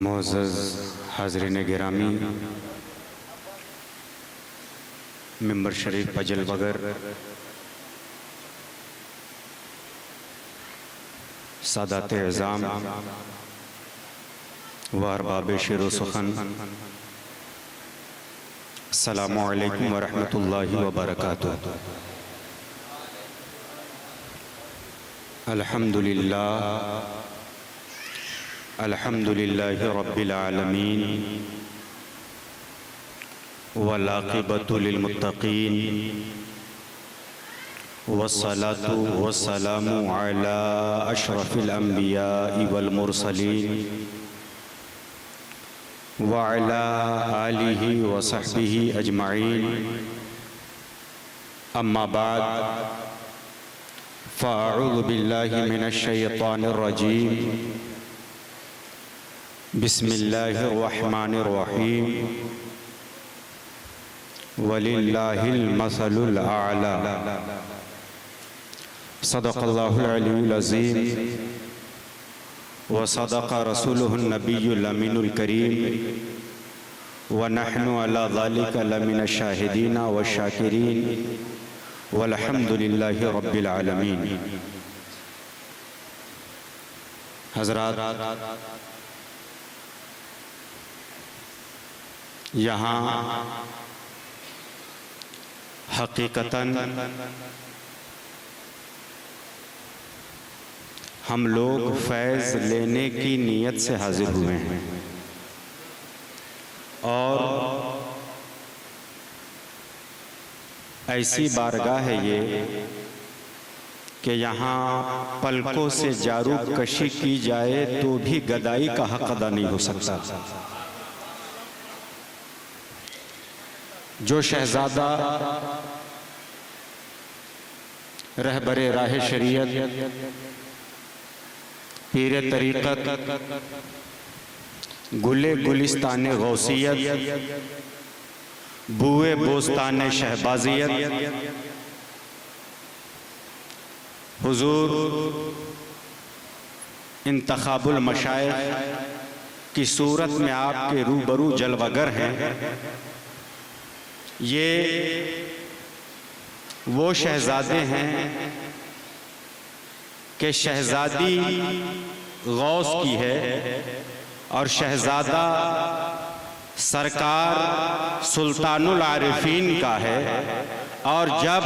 मोअज़्ज़ज़ हाज़रीन गिरामी, मिंबर शरीफ पजल बगर, सादात एज़ाम व अरबाब शेर व सुख़न, अस्सलामु अलैकुम व रहमतुल्लाहि व बरकातुहू। अल्हम्दुलिल्लाह अल्हम्दुलिल्लाहि रब्बिल आलमीन वल आक़िबतु लिल मुत्तक़ीन वस्सलातु वस्सलामु अला अशरफिल अंबियाइ वल मुरसलीन व अला आलिहि व सहबिहि अजमईन। अम्मा बाद फ़अऊज़ु बिल्लाहि मिनश शैतानिर रजीम। बिस्मिल्लाहिर रहमानिर रहीम। वलिल्लाहिल मसलुल आला। सदक़ल्लाहुल अलीयुल अज़ीम व सदक़ रसूलुहुन नबियुल अमीनुल करीम व नहनु अला ज़ालिका लमिनश शाहिदीन व शाकिरीन वल्हम्दुलिल्लाहि रब्बिल आलमीन। हज़रात, यहाँ हकीकतन हम लोग फैज़ लेने की नीयत से हाजिर हुए हैं और ऐसी बारगाह है ये कि यहाँ पलकों से जारू कशी की जाए तो भी गदाई का हक अदा नहीं हो सकता। जो शहजादा रहबरे राह शरीयत, पीरे तरीक़त, गुले गुलिस्तान गौसियत, बुए बोस्तान शहबाजियत, हुजूर इंतखाबुल मशाइख की सूरत में आपके रूबरू जलवागर हैं, ये वो शहजादे हैं कि शहजादी गौस की है और शहजादा सरकार सुल्तानुल आरिफीन का है। और जब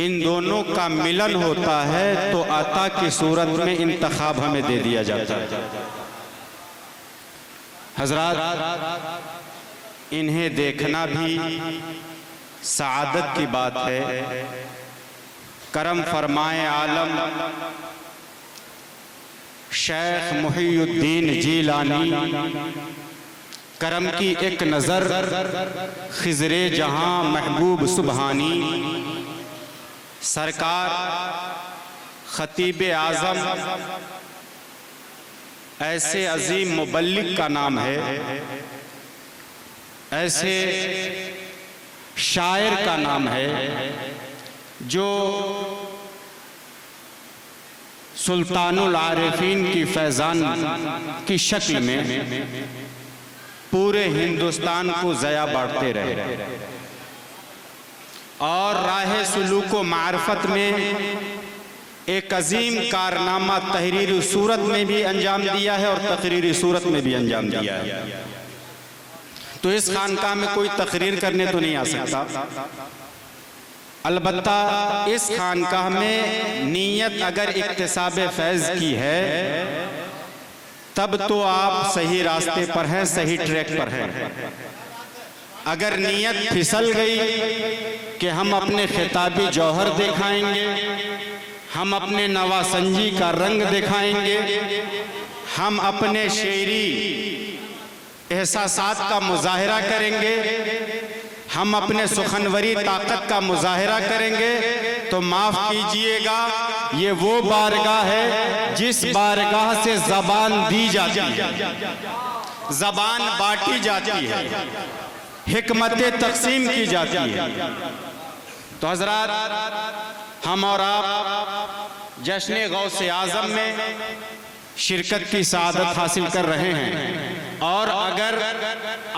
इन दोनों का मिलन होता है तो अता की सूरत में इंतखाब हमें दे दिया जाता है। हजरात, इन्हें देखना भी सआदत की बात है। करम फरमाए आलम शेख मुहीउद्दीन जीलानी, करम की एक नज़र खिज़रे जहां महबूब सुबहानी, सरकार खतीब आज़म ऐसे अजीम मुबल्लिग का नाम है, ऐसे शायर का नाम है जो सुल्तानुल आरिफीन की फैज़ान की शक्ल में पूरे हिंदुस्तान को ज़या बांटते रहे और राह सुलूक व मारफत में एक अजीम कारनामा तहरीरी सूरत में भी अंजाम दिया है और तकरीरी सूरत में भी अंजाम दिया है। तो इस खानकाह में कोई तकरीर करने तो नहीं आ सकता, अलबत्ता इस खानकाह में नीयत अगर इक्तिसाब फैज़ की है तब तो आप सही रास्ते पर हैं, सही ट्रैक पर हैं। अगर नीयत फिसल गई कि हम अपने खिताबी जौहर दिखाएंगे, हम अपने नवासंजी का रंग दिखाएंगे, हम अपने शेरी एहसासात का मुजाहिरा करेंगे, हम अपने सुखनवरी ताकत का मुजाहिरा करेंगे, तो माफ कीजिएगा ये वो बारगाह है जिस बारगाह से जबान दी जाती है, जबान बांटी जाती है, हिकमतें तकसीम की जाती है। तो हजरात, हम और आप जश्न गौसे आज़म में शिरकत की सआदत हासिल कर रहे हैं। और अगर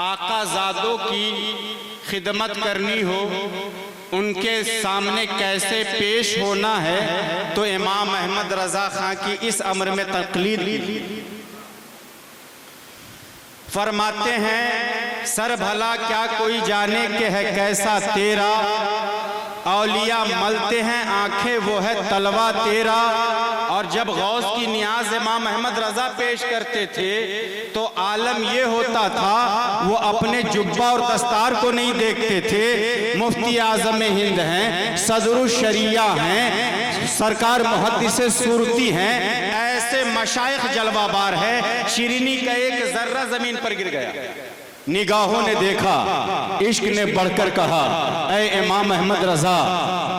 आकाज़ादों की खिदमत करनी हो, उनके सामने कैसे पेश होना है, तो इमाम अहमद रज़ा खां की इस अमर में तक़लीद फरमाते हैं, सर भला क्या कोई जाने के है कैसा तेरा, औलिया मलते हैं आंखें वो है तलवा तेरा। और जब गौस की नियाज इमाम अहमद रजा पेश करते थे तो आलम ये होता था, वो अपने जुब्बा और दस्तार को नहीं देखते थे। मुफ्ती आजम हिंद हैं, सदरुल शरिया हैं, सरकार मुहद्दिसे सूरती हैं, ऐसे मशाइख जलवाबार है। शिरीनी का एक जर्रा जमीन पर गिर गया, निगाहों ने देखा, इश्क ने बढ़कर कहा, ऐ इमाम अहमद रजा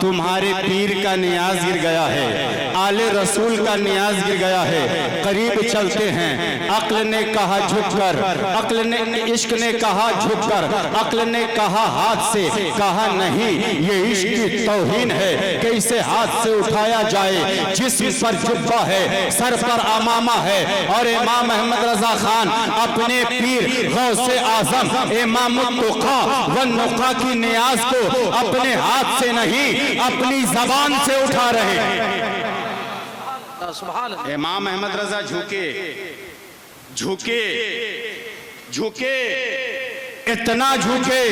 तुम्हारे पीर का नियाज गिर गया है, आले रसूल का नियाज गिर गया है, करीब चलते हैं। अक्ल ने कहा झुककर, अक्ल ने, इश्क ने कहा झुककर, अक्ल ने कहा हाथ से, कहा नहीं ये इश्क की तौहीन है कि इसे हाथ से उठाया जाए। जिस्म पर जुब्बा है, सर पर अमामा है, और इमाम अहमद रजा खान अपने पीर गौसे आजम इमाम तुका व नुका की नियाज को अपने हाथ से नहीं अपनी जबान से उठा रहे हैं। इमाम अहमद रजा झुके झुके झुके, इतना झुके,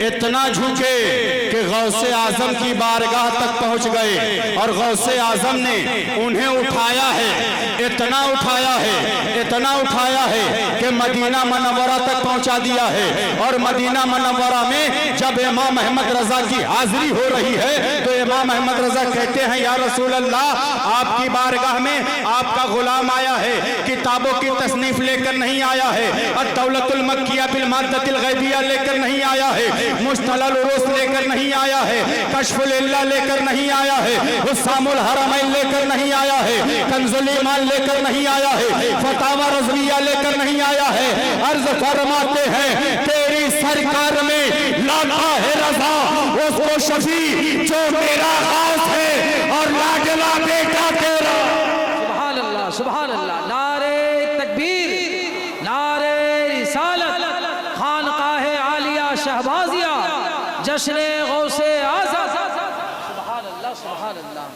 इतना झुके कि गौसे आजम की बारगाह तक पहुंच गए और गौसे आजम ने उन्हें उठाया है, इतना उठाया है, इतना उठाया है कि मदीना मनव्वरा तक पहुंचा दिया है। और मदीना मनव्वरा में जब इमाम अहमद रजा की हाजिरी हो रही है तो इमाम अहमद रजा कहते हैं, या रसूल अल्लाह, आपकी बारगाह में आपका गुलाम आया है, किताबों की तसनीफ लेकर नहीं आया है, अत-तौलतुल मक्किया बिल माद्दतिल गैबिया लेकर नहीं आया है, मुस्तलल उरूस लेकर नहीं आया है, कश्फुल इल्ला लेकर नहीं आया है, हुस्सामुल हरमैन लेकर नहीं आया है, कंजुल ईमान लेकर नहीं आया है, फतावा रज़विया लेकर नहीं आया है। अर्ज फरमाते हैं, तेरी सरकार में लाता है रजा उसको शफी जो मेरा खास है और लाडला बेटा तेरा। सुभान अल्लाह, सुभान अल्लाह। नारे तकबीर, नारे रिसालत, खानकाहे आलिया शहबाजिया, जश्ने गौसे आज़म। सुभान अल्लाह, सुभान अल्लाह।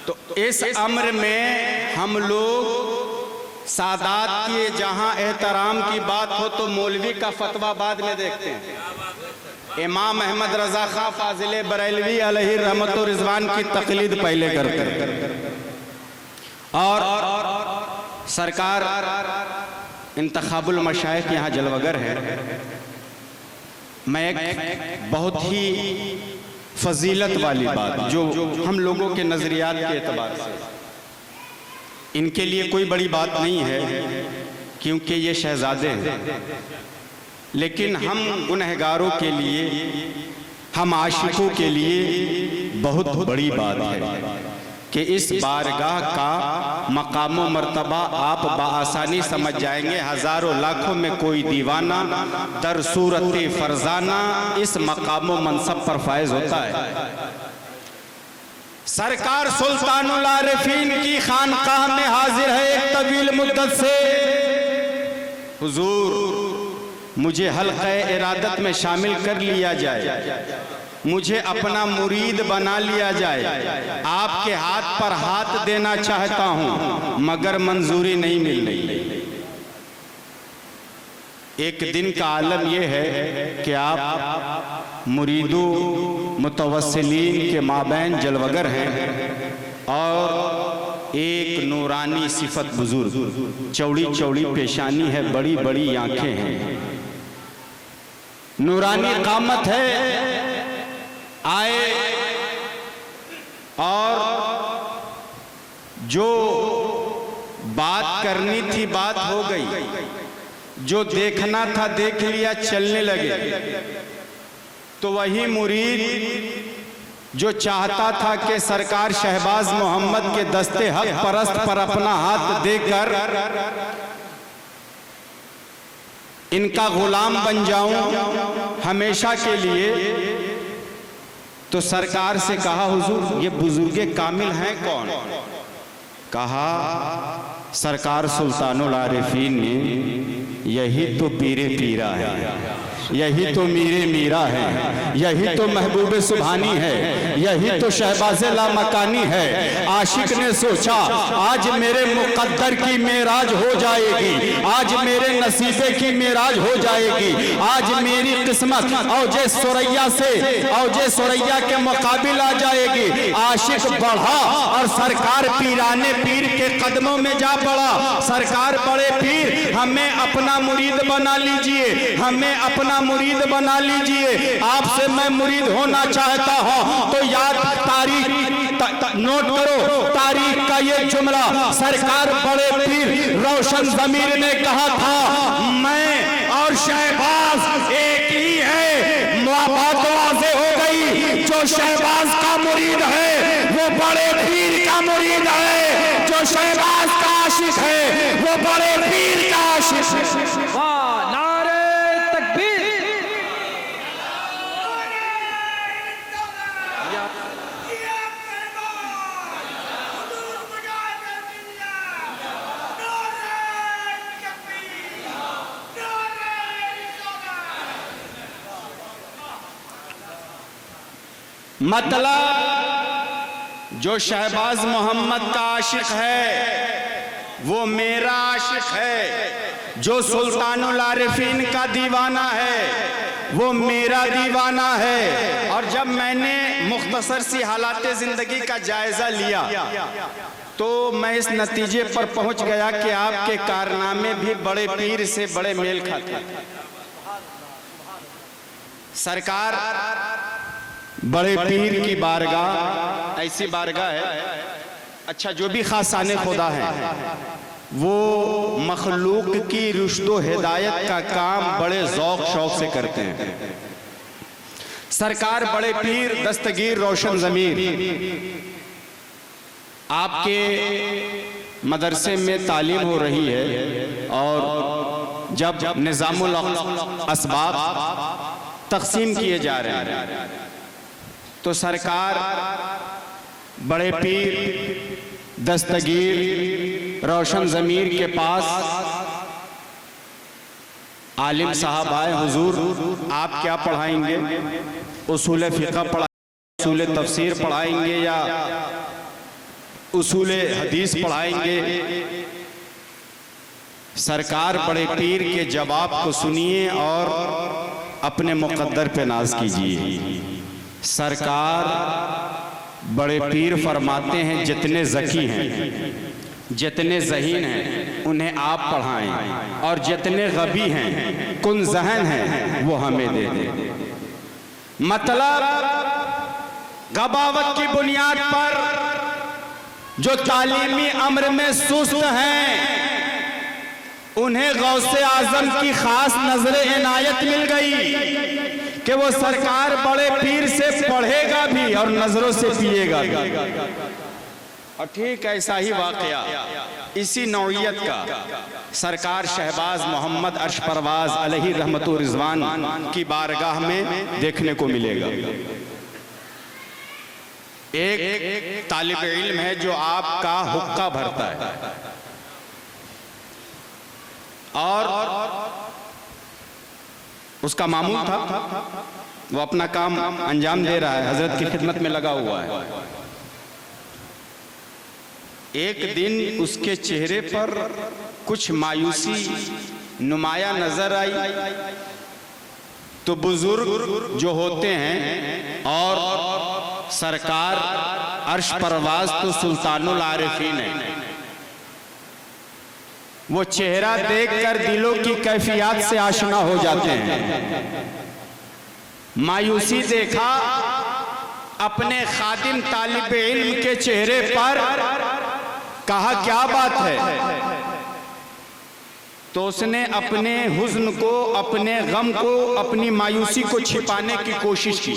तो इस अम्र में हम लोग सादात की जहां एहतराम की बात हो तो मौलवी का फतवा बाद में देखते हैं। इमाम अहमद रजा खां फाजिल बरेलवी अलैहि रहमत व रिजवान की तकलीद पहले करते हैं। और सरकार इंतखाबुल मशाइख यहाँ जलवगर है। मैं एक बहुत ही फजीलत वाली बात जो हम लोगों के नजरियात के एतबार से, इनके लिए कोई बड़ी बात नहीं है क्योंकि ये शहजादे हैं, लेकिन हम गुनहगारों के लिए, हम आशिकों के लिए बहुत बड़ी बात है कि इस बारगाह का मकाम व मर्तबा आप बाआसानी समझ जाएंगे। हजारों लाखों में कोई दीवाना दर सूरत फरजाना इस मकाम व मनसब पर फायज होता है। सरकार सुल्तानुल आरिफीन की खानकाह में हाजिर है एक तवील मुद्दत से। हुजूर, मुझे हल्क़े इरादत में शामिल कर लिया जाए, मुझे अपना मुरीद बना लिया जाए, आपके हाथ पर हाथ देना चाहता हूं मगर मंजूरी नहीं मिल रही। एक दिन का आलम यह है कि आप मुरीदों मुतवस्सिलीन के माबैन जलवगर हैं और एक नूरानी सिफत बुजुर्ग, चौड़ी चौड़ी पेशानी है, बड़ी बड़ी आंखें हैं, नूरानी कामत है। आए और जो बात करनी थी बात हो गई, जो देखना था देख लिया, चलने लगे। तो वही मुरीद जो चाहता था कि सरकार शहबाज मोहम्मद के दस्ते हक परस्त पर अपना हाथ देकर इनका गुलाम बन जाऊं हमेशा के लिए, तो सरकार से कहा, हुजूर ये बुजुर्गे कामिल हैं कौन? कहा सरकार सुल्तानुल आरिफीन ने यही तो पीरे पीरा है, यही तो मीरे मीरा है, यही तो महबूब सुभानी है, यही तो शहबाज़े लामकानी है। आशिक ने सोचा आज मेरे मुक़द्दर की मेराज हो जाएगी, आज मेरे नसीबे की मेराज हो जाएगी, आज मेरी किस्मत औजे सुरैया से औजे सुरैया के मुकाबिल आ जाएगी। आशिक बढ़ा और सरकार पीराने पीर के कदमों में जा पड़ा। सरकार बड़े पीर हमें अपना मुरीद बना लीजिए, हमें अपना मुरीद बना लीजिए। आपसे मैं मुरीद होना चाहता हूं तो याद तारीख नोट करो, तारीख का ये जुमला सरकार बड़े पीर रोशन ज़मीर ने कहा था, मैं और शहबाज एक ही है। बात वाज़ेह हो गई, जो शहबाज का मुरीद है वो बड़े पीर का मुरीद है, जो शहबाज का आशिक है वो बड़े पीर का आशिक है। वाह, नारे तकबीर। मतलब जो शहबाज मोहम्मद का आशिक है वो मेरा आशिक है, जो सुल्तानुल आरिफीन का दीवाना है वो मेरा दीवाना है। और जब मैंने मुख्तसर सी हालात जिंदगी का जायजा लिया तो मैं इस नतीजे पर पहुंच गया कि आपके कारनामे भी बड़े पीर से बड़े मेल खाते हैं। सरकार बड़े पीर की बारगाह ऐसी बारगाह है, अच्छा जो भी खासाने खुदा है वो मखलूक की रुश्दो हिदायत का काम बड़े ज़ौक़ शौक़ से करते हैं। सरकार बड़े पीर दस्तगीर रोशन ज़मीर आपके मदरसे में तालीम हो रही है और जब निज़ामुल असबाब तक़सीम किए जा रहे हैं तो सरकार बड़े पीर दस्तगीर रोशन ज़मीर के पास आलिम साहब आए, हुजूर आप क्या पढ़ाएंगे? उसूल फ़िक़ह पढ़ाएंगे, उसूल तफसीर पढ़ाएंगे या उसूल हदीस पढ़ाएंगे? सरकार बड़े पीर के जवाब को सुनिए और अपने मुक़द्दर पे नाज कीजिए। सरकार बड़े पीर फरमाते हैं जितने ज़की हैं जितने ज़हीन हैं उन्हें आप पढ़ाएं और जितने गबी हैं कुन ज़हन हैं वो हमें दे दें। मतलब गबावत की बुनियाद पर जो तालीमी अम्र में सुस्त हैं उन्हें गौसे आज़म की खास नजर इनायत मिल गई कि वो सरकार बड़े पीर से पढ़ेगा भी और नजरों से पिएगा भी। और ठीक ऐसा ही वाकया इसी नौइयत का सरकार शहबाज मोहम्मद अर्श परवाज अलैहि रहमतुर रिजवान की बारगाह में देखने को मिलेगा। एक तालिब इल्म है जो आपका हुक्का भरता है और उसका मामूल था, वो अपना काम अंजाम दे रहा है, हजरत की खिदमत में लगा हुआ है। एक दिन उसके चेहरे पर कुछ मायूसी नुमाया नजर आई तो बुजुर्ग जो होते हैं और सरकार अर्श परवाज तो सुल्तानुल आरिफीन है, वो चेहरा देखकर दिलों की कैफियत से आशना हो जाते हैं। मायूसी देखा अपने खादिम तालिब इल्म के चेहरे पर, कहा क्या बात है? तो उसने अपने हुज्न को, अपने गम को, अपनी मायूसी को छिपाने की कोशिश की।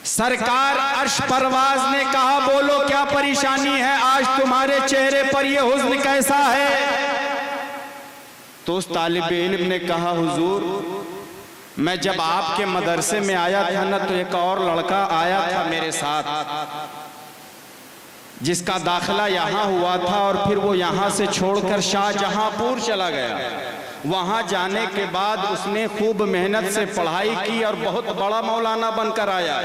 सरकार अर्श परवाज ने कहा बोलो क्या परेशानी है, आज तुम्हारे चेहरे पर यह हुज्न कैसा है? तो उस तालिब इल्म ने कहा हुजूर मैं जब आपके मदरसे में आया था ना तो एक और लड़का आया था मेरे साथ, जिसका दाखिला यहाँ हुआ था और फिर वो यहाँ से छोड़कर शाहजहांपुर चला गया। वहाँ जाने के बाद उसने खूब मेहनत से पढ़ाई की और बहुत बड़ा मौलाना बनकर आया।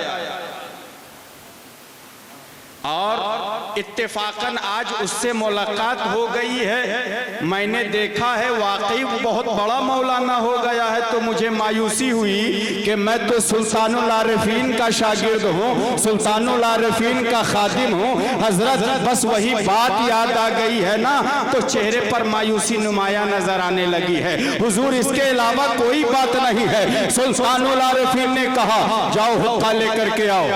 और इत्तेफाकन आज उससे मुलाकात हो गई है। मैंने देखा है वाकई वो बहुत बड़ा मौलाना हो गया है। तो मुझे मायूसी हुई कि मैं तो सुल्तानुल आरिफीन का शागिर्द हूँ, सुल्तानुल आरिफीन का खादिम हूँ। हजरत बस वही बात याद आ गई है ना, तो चेहरे पर मायूसी नुमाया नजर आने लगी है। हुजूर इसके अलावा कोई बात नहीं है। सुल्तानुल आरिफीन ने कहा जाओ हुक्का लेकर के आओ।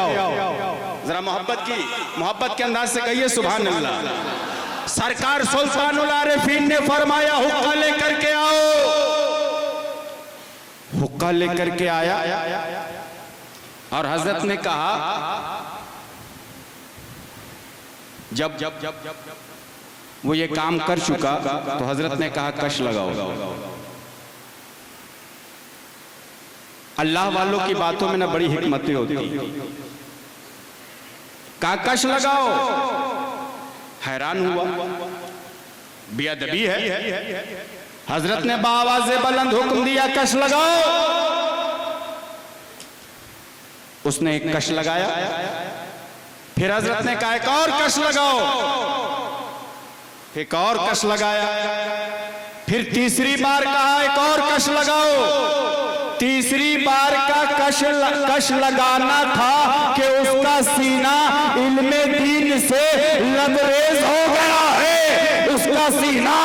जरा मोहब्बत के अंदाज से कहिए सुभान अल्लाह। सरकार सुल्तानुल आरिफीन ने फरमाया हुक्का लेकर के आओ। हुक्का लेकर के आया और हजरत ने कहा जब वो ये काम कर चुका तो हजरत ने कहा कश लगाओ। अल्लाह वालों की बातों में ना बड़ी हिकमतें होती। कश लगाओ। हैरान हुआ, बेअदबी है। हजरत ने बाआवाज़े बुलंद हुक्म दिया कश लगाओ। उसने एक कश लगाया। फिर हजरत ने कहा एक और कश लगाओ। एक और कश लगाया। फिर तीसरी बार कहा एक और कश लगाओ। तीसरी बार का कश लगाना था कि उसका सीना इल्मे दीन से लबरेज हो गया है। उसका सीना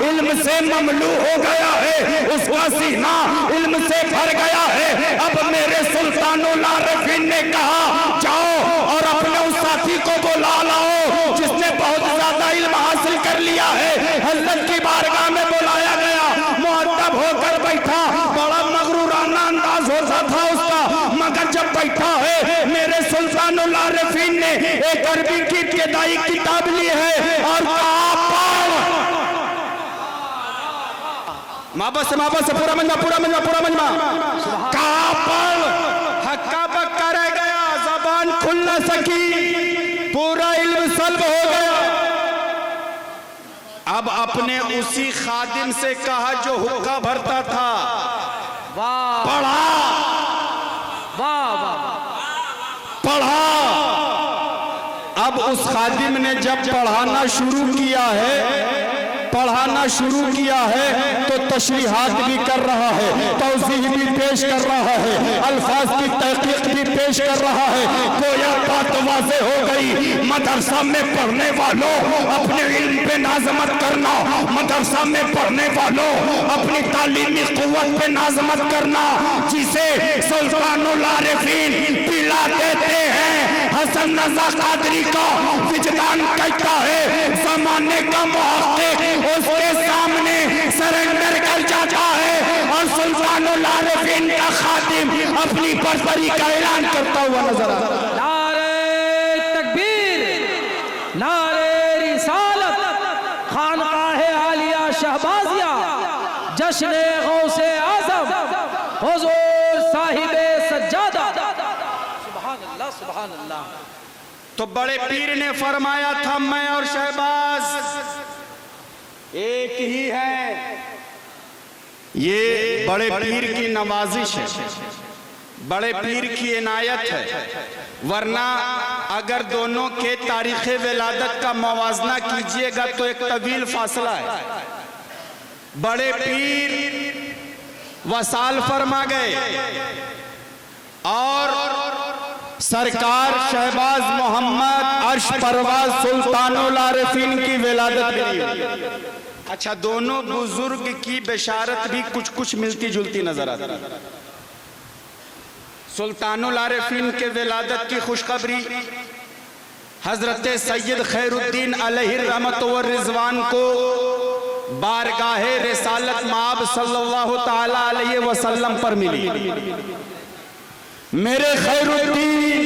इल्म से ममलू हो गया है। उसका सीना इल्म से भर गया है। अब मेरे सुल्तानुल आरिफीन ने कहा जाओ और अपने उस साथी को बुला लाओ जिसने बहुत ज्यादा इल्म हासिल कर लिया है। हजरत की बारगाह में बुलाया गया। मुअद्दब होकर बैठा। बड़ा मगरूराना अंदाज होता था उसका, मगर जब बैठा है मेरे सुल्तानुल आरिफीन ने एक अरबी की इब्तिदाई किताब ली है और माबस पूरा मजमा कहा पढ़। हक्का बक्का रह गया, जबान खुल न सकी, पूरा इल्म सल्ब हो गया। अब अपने उसी खादिम से कहा जो हुक्का भरता था पढ़ा। पढ़ा। अब उस खादिम ने जब पढ़ाना शुरू किया है तो तशरीहात भी कर रहा है, तौज़ीह भी पेश कर रहा है, अल्फाज की तहकीक भी पेश कर रहा है। गोया बात वाज़ेह हो गई। मदरसा में पढ़ने वालों अपने इल्म पे नाज़ मत करना। मदरसा में पढ़ने वालों अपनी तालीमी क़ुव्वत पे नाज़ मत करना। जिसे सुल्तानुल आरिफीन पिला देते हैं हसन रज़ा कादरी का विजदान कहता है ज़माने का मुहक़्क़िक़ उसके सामने सरेंडर कर जाता है और सुल्तानुल आरिफीन का खादिम अपनी बर्बरी का ऐलान करता हुआ नजर आता है। नारे तकबीर, नारे रिसालत, खानकाहे आलिया शहबाजिया, जश्न गौसे आज़म, हुज़ूर साहिबे सज्जादा। सुभान अल्लाह, सुभान अल्लाह। तो बड़े पीर ने फरमाया था मैं और शहबाज एक ही है। ये बड़े पीर की नवाजिश है, बड़े पीर की इनायत है। वरना अगर दोनों के तारीख़ विलादत का मवाजना कीजिएगा तो एक तवील फासला है। बड़े पीर वसाल फरमा गए और सरकार शहबाज मोहम्मद अर्श परवाज सुल्तानुल आरिफीन की विलादत मिली। अच्छा, दोनों बुजुर्ग की बिशारत भी कुछ कुछ मिलती जुलती नजर आती है। सुल्तानुल आरिफीन के विलादत की खुशखबरी हजरत सैयद खैरुद्दीन अलैहि रहमत व रिजवान को बारगाहे रिसालत माब सल्लल्लाहु ताला अलैहि वसल्लम पर मिली। मेरे खैरुद्दीन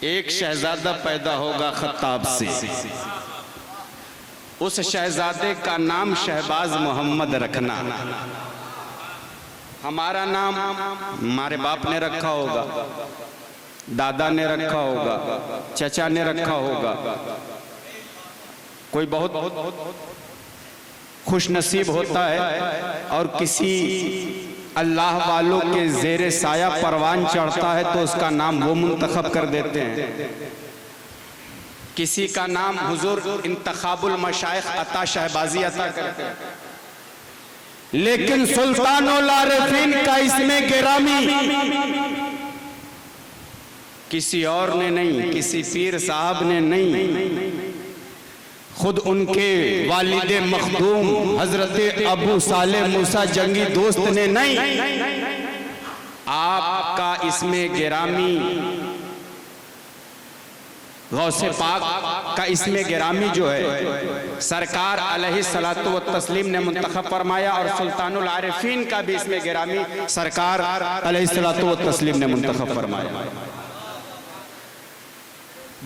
एक शहजादा पैदा होगा खत्ताब से, उस शहजादे का नाम शहबाज मोहम्मद रखना। हमारा नाम हमारे बाप ने रखा होगा, दादा ने रखा होगा, चचा ने रखा होगा, कोई बहुत खुश नसीब होता है और किसी अल्लाह वालों के ज़ेरे साया परवान चढ़ता है तो उसका नाम वो मुंतखब कर देते हैं। किसी का नाम हुजूर इंतखाबुल मशाइख अता शहबाजी अता करते हैं, लेकिन सुल्तानुल आरिफीन का इसमें गिरामी किसी और ने नहीं, किसी पीर साहब ने नहीं, खुद उनके वालिद मखदूम हजरत अबू साले मूसा जंगी दोस्त ने नहीं, आपका इसमें गिरामी गौसे पाक का इसमें गिरामी जो है सरकार अलैहिस्सलातु व तस्लीम ने मुंतखब फरमाया और सुल्तानुल आरिफीन का भी इसमें गिरामी सरकार अलैहिस्सलातु व तस्लीम ने मुंतखब फरमाया।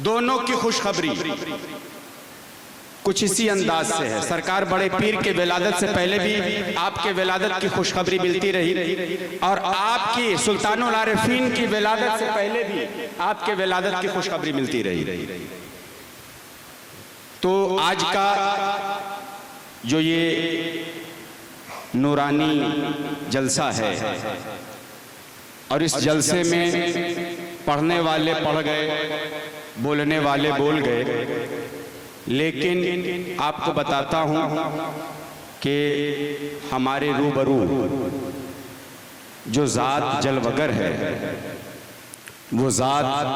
दोनों की खुशखबरी कुछ इसी अंदाज से है। सरकार बड़े पीर के विलादत से पहले भी आपके विलादत की खुशखबरी मिलती रही और आपकी सुल्तानुल आरिफीन की विलादत से पहले भी आपके विलादत की खुशखबरी मिलती रही। तो आज का जो ये नूरानी जलसा है और इस जलसे में पढ़ने वाले पढ़ गए, बोलने वाले बोल गए, लेकिन आपको बताता हूं कि हमारे रूबरू जो ज़ात जलवगर है वो ज़ात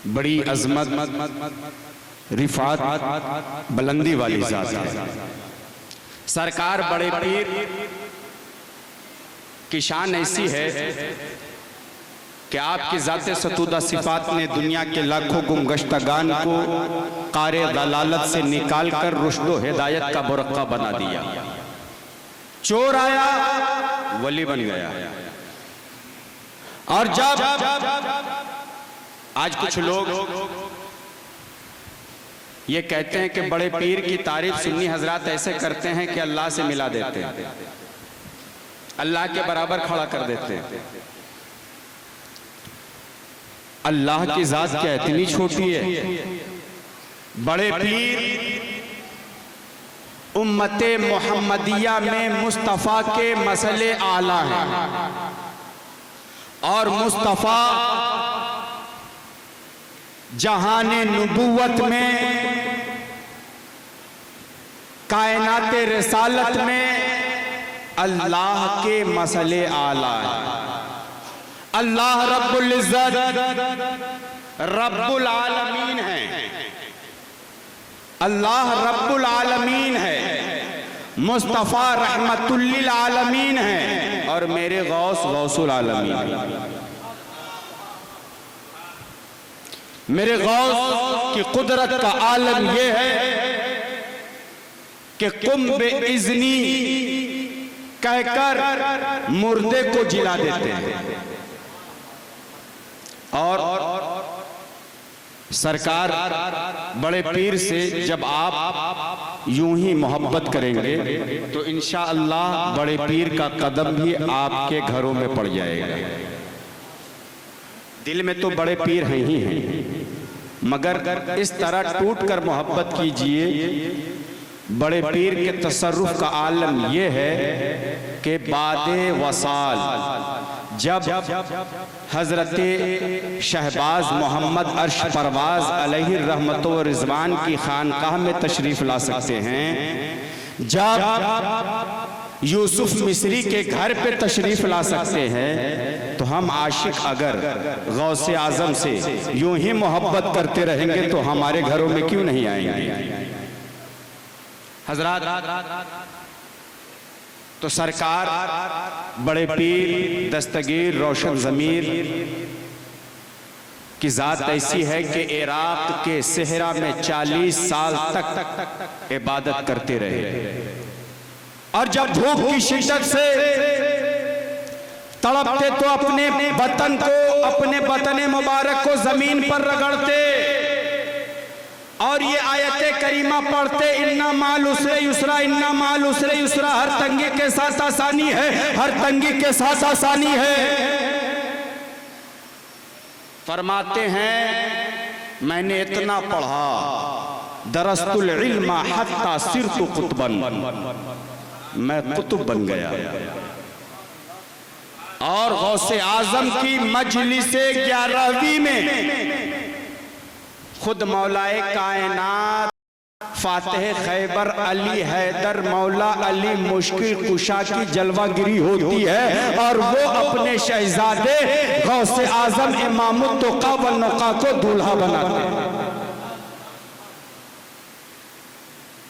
बड़ी अजमत रिफात बुलंदी वाली ज़ात है। सरकार बड़े पीर की शान ऐसी है कि आपकी ज़ाते सतूदा सिफात ने दुनिया के लाखों गुमगश्तगान को कारे दलालत से निकाल कर रुश्दो हिदायत का बुरक़ा बना दिया। चोर आया वली बन गया। और जब आज कुछ लोग ये कहते हैं कि बड़े पीर की तारीफ सुन्नी हजरात ऐसे करते हैं कि अल्लाह से मिला देते हैं, अल्लाह के बराबर खड़ा कर देते हैं। अल्लाह की जात क्या इतनी छोटी है? बड़े पीर उम्मते मोहम्मदिया में मुस्तफ़ा के मसले आला हैं और मुस्तफ़ा जहाने नबूवत में, कायनाते रिसालत में अल्लाह के मसले आला हैं। अल्लाह रब्बुल इज्जत रब्बुल आलमीन है, अल्लाह रब्बुल आलमीन है, मुस्तफ़ा रहमतुल लिल आलमीन है और मेरे गौस गौसुल आलमीन है। मेरे गौस की कुदरत का आलम यह है कि कुम बे इज़्नी कहकर मुर्दे को जिला देते हैं। और सरकार बड़े पीर से जब आप यूं ही मोहब्बत करेंगे तो इंशाअल्लाह बड़े पीर का कदम भी आपके घरों में पड़ जाएगा। दिल में तो बड़े पीर हैं ही हैं, मगर इस तरह टूट कर मोहब्बत कीजिए। बड़े पीर के तसर्रुफ का आलम यह है कि बादे वसाल जब हजरत शहबाज मोहम्मद अर्श परवाज अलैहि रहमत व रिजवान की खानकाह में तशरीफ ला सकते हैं, जब यूसुफ मिस्री के घर पे तशरीफ ला सकते हैं, तो हम आशिक अगर गौसे आजम से यूं ही मोहब्बत करते रहेंगे तो हमारे घरों में क्यों नहीं आएंगे हजरात। तो सरकार बड़े पीर दस्तगीर रोशन ज़मीर की ज़ात ऐसी है कि इराक के सेहरा में 40 साल तक इबादत करते रहे और जब भूख की शिद्दत से तड़पते तो अपने वतन को, अपने वतन मुबारक को जमीन पर रगड़ते और ये आयते करीमा पढ़ते, इन्ना माल उसरे युसरा, इन्ना माल उसरे युसरा। हर तंगी के साथ आसानी है, हर तंगी के साथ आसानी है। फरमाते हैं मैंने इतना पढ़ा, दरस्तुल इल्मा हत्ता सिरतु कुतबन, मैं कुतुब बन गया। और गौसे आजम की मजलिसे 11वीं में खुद मौलाए कायनात फातिह खैबर अली हैदर मौला अली मुश्किल कुशा की जलवागिरी होती है और वो अपने शहजादे गौसे आजम इमामुत तुका व नुका को दूल्हा बनाते हैं।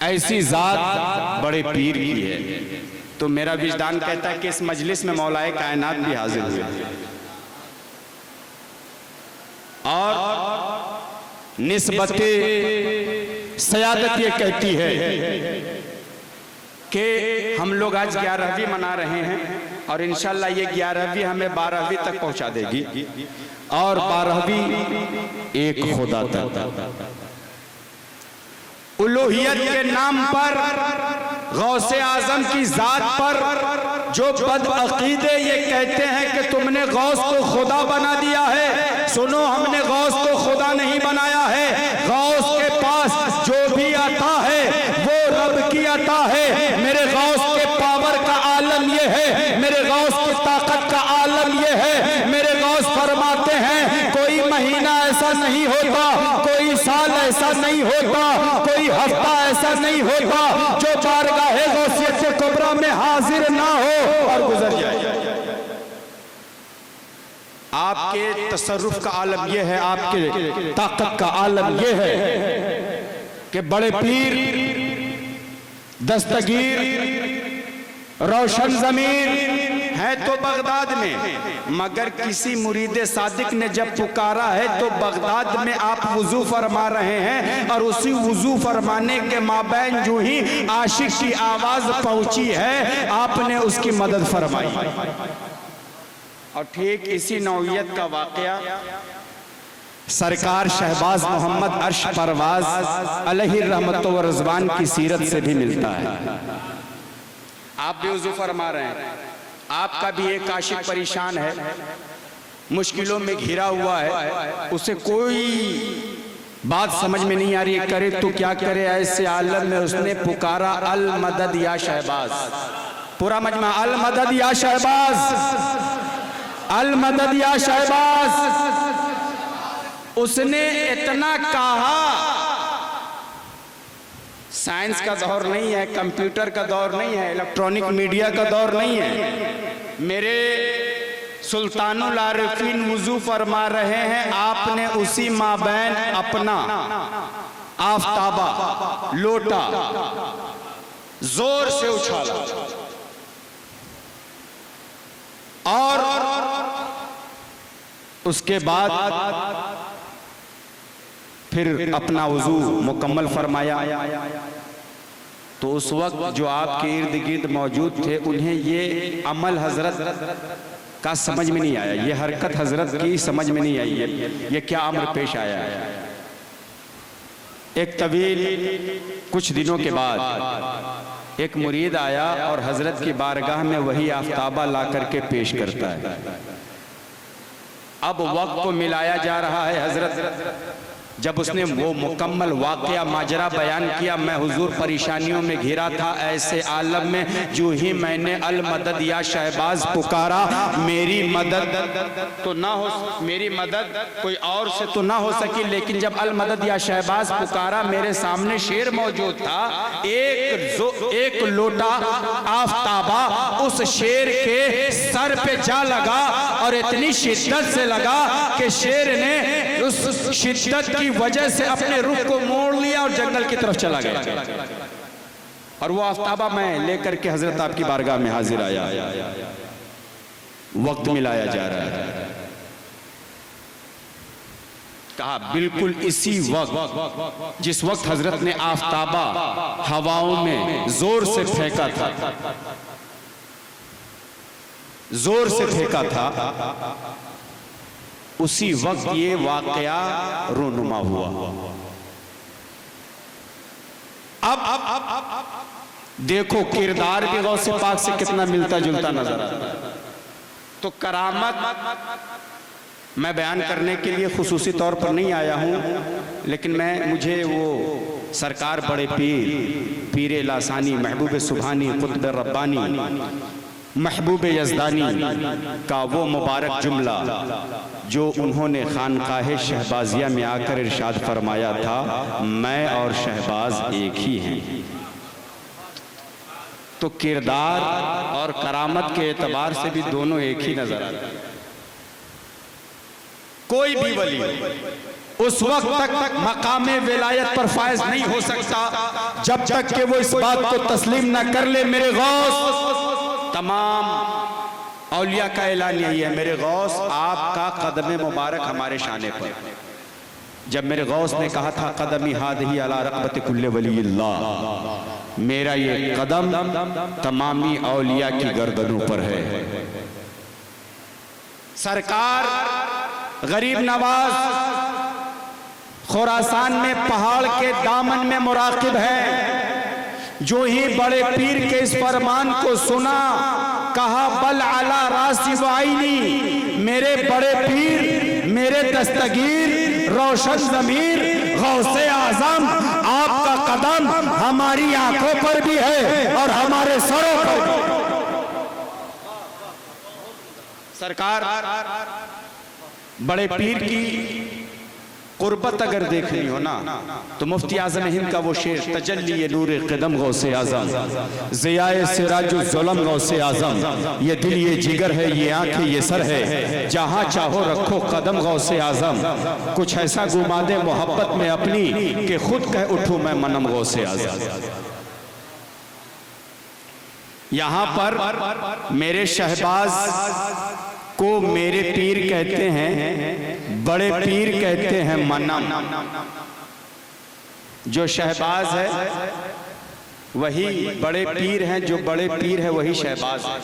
ऐसी जात बड़े पीर की है। तो मेरा विजदान कहता है कि इस मजलिस में मौलाए कायनात भी हाजिर हुए और निस्बते सयादत ये कहती है कि हम लोग आज 11वीं मना रहे हैं और इंशाल्लाह ये 11वीं हमें 12वीं तक पहुंचा देगी और 12वीं एक खुदा तक। उलूहियत के नाम पर गौसे आजम की जात पर जो बदअकीदे ये कहते हैं कि तुमने गौस को खुदा बना दिया है, सुनो हमने गौस को खुदा नहीं बनाया है। गौस के पास जो भी आता है वो रब की अता है। मेरे गौस के पावर का आलम ये है, मेरे गौस की ताकत का आलम ये है। मेरे गौस फरमाते हैं कोई महीना ऐसा नहीं होता, कोई साल ऐसा नहीं होता, कोई हफ्ता ऐसा नहीं होता जो बारगाहे गौसियत कुबरा में हाजिर ना हो और गुजर जाए। आपके तसर्रुफ का आलम यह है, आपके ताकत का आलम यह है कि बड़े पीर दस्तगीर रोशन जमीर है तो बगदाद में, मगर किसी मुरीद सादिक ने जब पुकारा है तो बगदाद में आप वुजू फरमा रहे हैं और उसी वुजू फरमाने के माबैन जो ही आशिक की आवाज पहुंची है आपने उसकी मदद फरमाई। और ठीक इसी नौइयत का वाकया सरकार शहबाज मोहम्मद अर्श परवाज अलैहि रहमत व रिज़वान की सीरत से भी मिलता है। आप भी वुज़ू फरमा रहे हैं, आपका भी एक आशिक परेशान है, मुश्किलों में घिरा हुआ है, उसे कोई बात समझ में नहीं आ रही, करे तो क्या करे। ऐसे आलम में उसने पुकारा अल मदद या शहबाज। पूरा मजमा अल मदद या शहबाज, अल मदद या शहबाज। उसने इतना कहा, साइंस का दौर नहीं है, कंप्यूटर का दौर नहीं है, इलेक्ट्रॉनिक मीडिया का दौर नहीं है। मेरे सुल्तानुल आरिफीन वुजू फरमा रहे हैं, आपने उसी माबैन अपना आफताबा लोटा जोर से उछाला और उसके बाद फिर अपना वुजू मुकम्मल फरमाया। तो उस वक्त जो आपके इर्द गिर्द मौजूद थे उन्हें ये अमल हजरत का समझ में नहीं आया, ये हरकत हजरत की समझ में नहीं आई, ये क्या अमर पेश आया है। एक तवील कुछ दिनों के बाद एक मुरीद आया और हजरत की बारगाह में वही आफताबा ला करके पेश करता है। अब वक्त को मिलाया जा रहा है। हजरत जब उसने वो मुकम्मल वाकया माजरा बयान किया, मैं हुजूर परेशानियों में घिरा था, ऐसे आलम में जो ही मैंने अल मदद या शहबाज पुकारा, मेरी मदद तो ना हो, मेरी मदद कोई और से तो ना हो सकी, लेकिन जब अल मदद या शहबाज पुकारा मेरे सामने शेर मौजूद था। एक लोटा आफताबा उस शेर के सर पे जा लगा और इतनी शिद्दत से लगा कि शेर ने उस शिद्दत की वजह से अपने रुख को मोड़ लिया और जंगल की तरफ चला गया। और वो आफताबा मैं लेकर के हजरत आपकी बारगाह में हाजिर आया। वक्त मिलाया जा रहा है। कहा बिल्कुल इसी वक्त जिस वक्त हजरत ने आफताबा हवाओं में जोर से फेंका था, जोर से फेंका था, उसी वक्त ये वाकया रोनुमा हुआ। अब देखो किरदार भी गौसे पाक से कितना मिलता जुलता नजर आता है। तो करामत मैं बयान करने के लिए खुसूसी तौर पर नहीं आया हूँ, लेकिन मुझे वो सरकार बड़े पीर लासानी महबूब सुभानी कुतुब रब्बानी महबूब यज़दानी का वो मुबारक जुमला जो उन्होंने खानकाह शहबाजिया में आकर इरशाद फरमाया था, मैं और शहबाज एक ही हैं। तो किरदार और करामत के एतबार से भी दोनों एक ही नजर आते हैं। कोई भी वली उस वक्त तक मकामे विलायत पर फायज नहीं हो सकता जब तक कि वो इस बात को तस्लीम ना कर ले, मेरे गौस, तमाम औलिया का ऐलान यही है, मेरे गौस आपका कदम मुबारक हमारे शाने पर। जब मेरे गौस ने कहा था कदमी हादही अला रक़बत कुल्ले वलील्लाह, मेरा ये कदम तमामी औलिया की गर्दनों पर है। सरकार गरीब नवाज खुरासान में पहाड़ के दामन में मुराकिब है। जो ही बड़े पीर के इस फरमान को सुना, कहा बल अला रासी वाइनी, मेरे बड़े पीर, मेरे दस्तगीर रोशन ज़मीर गौसे आज़म, आपका कदम हमारी आंखों पर भी है और हमारे सरों पर भी। सरकार बड़े पीर की कुर्बत अगर देखनी हो ना, तो मुफ्ती आज़म हिंद का वो शेर, तजल्ली ये नूर कदम गौसे आज़म, ज़ियाए सिराजुल ज़ुल्म गौसे आज़म, ये दिल ये जिगर है, ये आंखें ये सर है, जहां चाहो रखो कदम गौसे आज़म, कुछ ऐसा घुमा दे मोहब्बत में अपनी कि खुद कह उठूं मैं मनम गौसे आज़म। यहां पर मेरे शहबाज को मेरे पीर कहते हैं, बड़े पीर कहते हैं मनम। जो शहबाज है वही बड़े पीर हैं, जो बड़े पीर है वही शहबाज है।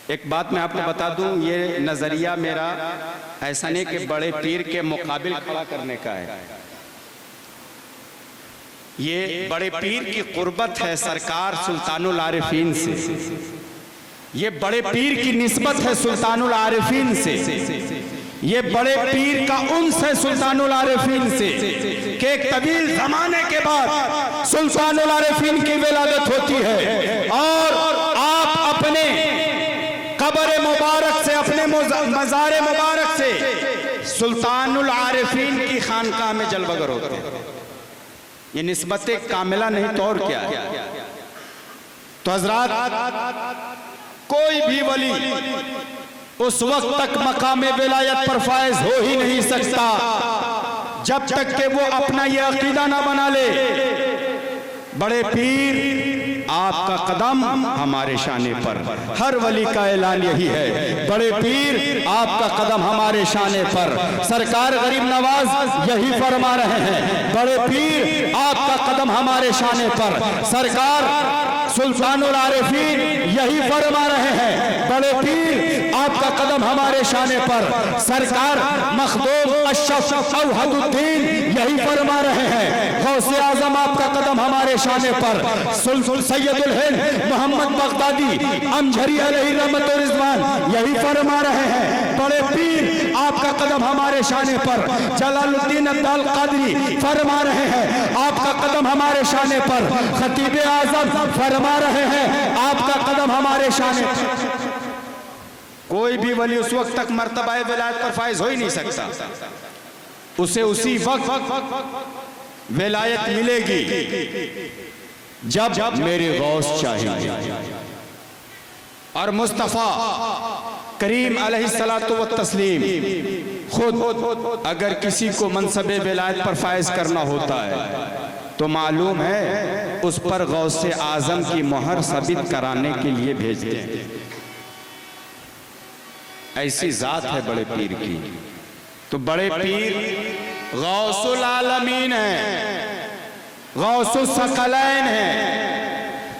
एक बात मैं आपको बता दूं, ये नजरिया मेरा ऐसा नहीं कि बड़े पीर के मुकाबिल खड़ा करने का है। ये बड़े पीर की कुर्बत है सरकार सुल्तानुल आरिफीन से, ये बड़े पीर की निस्बत है सुल्तानुल आरिफीन से, ये बड़े पीर का उन्स है सुल्तानुल आरिफीन से कि एक तवील जमाने के बाद सुल्तानुल आरिफीन की विलादत होती है और आप अपने कब्र मुबारक से, अपने मज़ार मुबारक से सुल्तानुल आरिफीन की खानकाह में जलवगर होते हैं। ये निस्बत कामिला नहीं तो और क्या है। तो हज़रात, कोई भी वली उस वक्त तक मकामे विलायत पर फायज हो ही नहीं सकता जब तक कि वो अपना ये अकीदा ना बना ले, बड़े पीर आपका कदम हमारे शाने पर। हर वली का ऐलान यही है, बड़े पीर आपका कदम हमारे शाने पर। सरकार गरीब नवाज यही फरमा रहे हैं, बड़े पीर आपका कदम हमारे शाने पर। सरकार सुल्तानुल आरिफीन यही फरमा रहे हैं, बड़े पीर आपका कदम हमारे शाने पर। सरकार मखदूम अशरफ औहदुद्दीन यही फरमा रहे हैं, गौसे आजम आपका कदम हमारे शाने पर। सैयदुल हिंद मोहम्मद बगदादी अमझरी अलैहि रहमत व रिज़वान यही फरमा रहे हैं, बड़े पीर आपका कदम हमारे शाने पर। जलालुद्दीन अब्दुल कादरी फरमा रहे हैं, आपका कदम हमारे शाने पर। खतीब आजम फरमा रहे हैं, आपका कदम हमारे शाने पर। कोई भी वली उस वक्त तक मर्तबा विलायत पर फायज हो ही नहीं सकता, उसे उसी वक्त विलायत मिलेगी जब मेरे गौस चाहेंगे। और मुस्तफ़ा करीम अलैहिस्सलातु व तस्लीम खुद अगर किसी को मनसबे विलायत पर फायज करना होता है तो मालूम है उस पर गौसे आजम की मोहर साबित कराने के लिए भेजते हैं। ऐसी जात है बड़े पीर की। तो बड़े पीर गौसुल आलमीन है, गौसुल सकलैन है,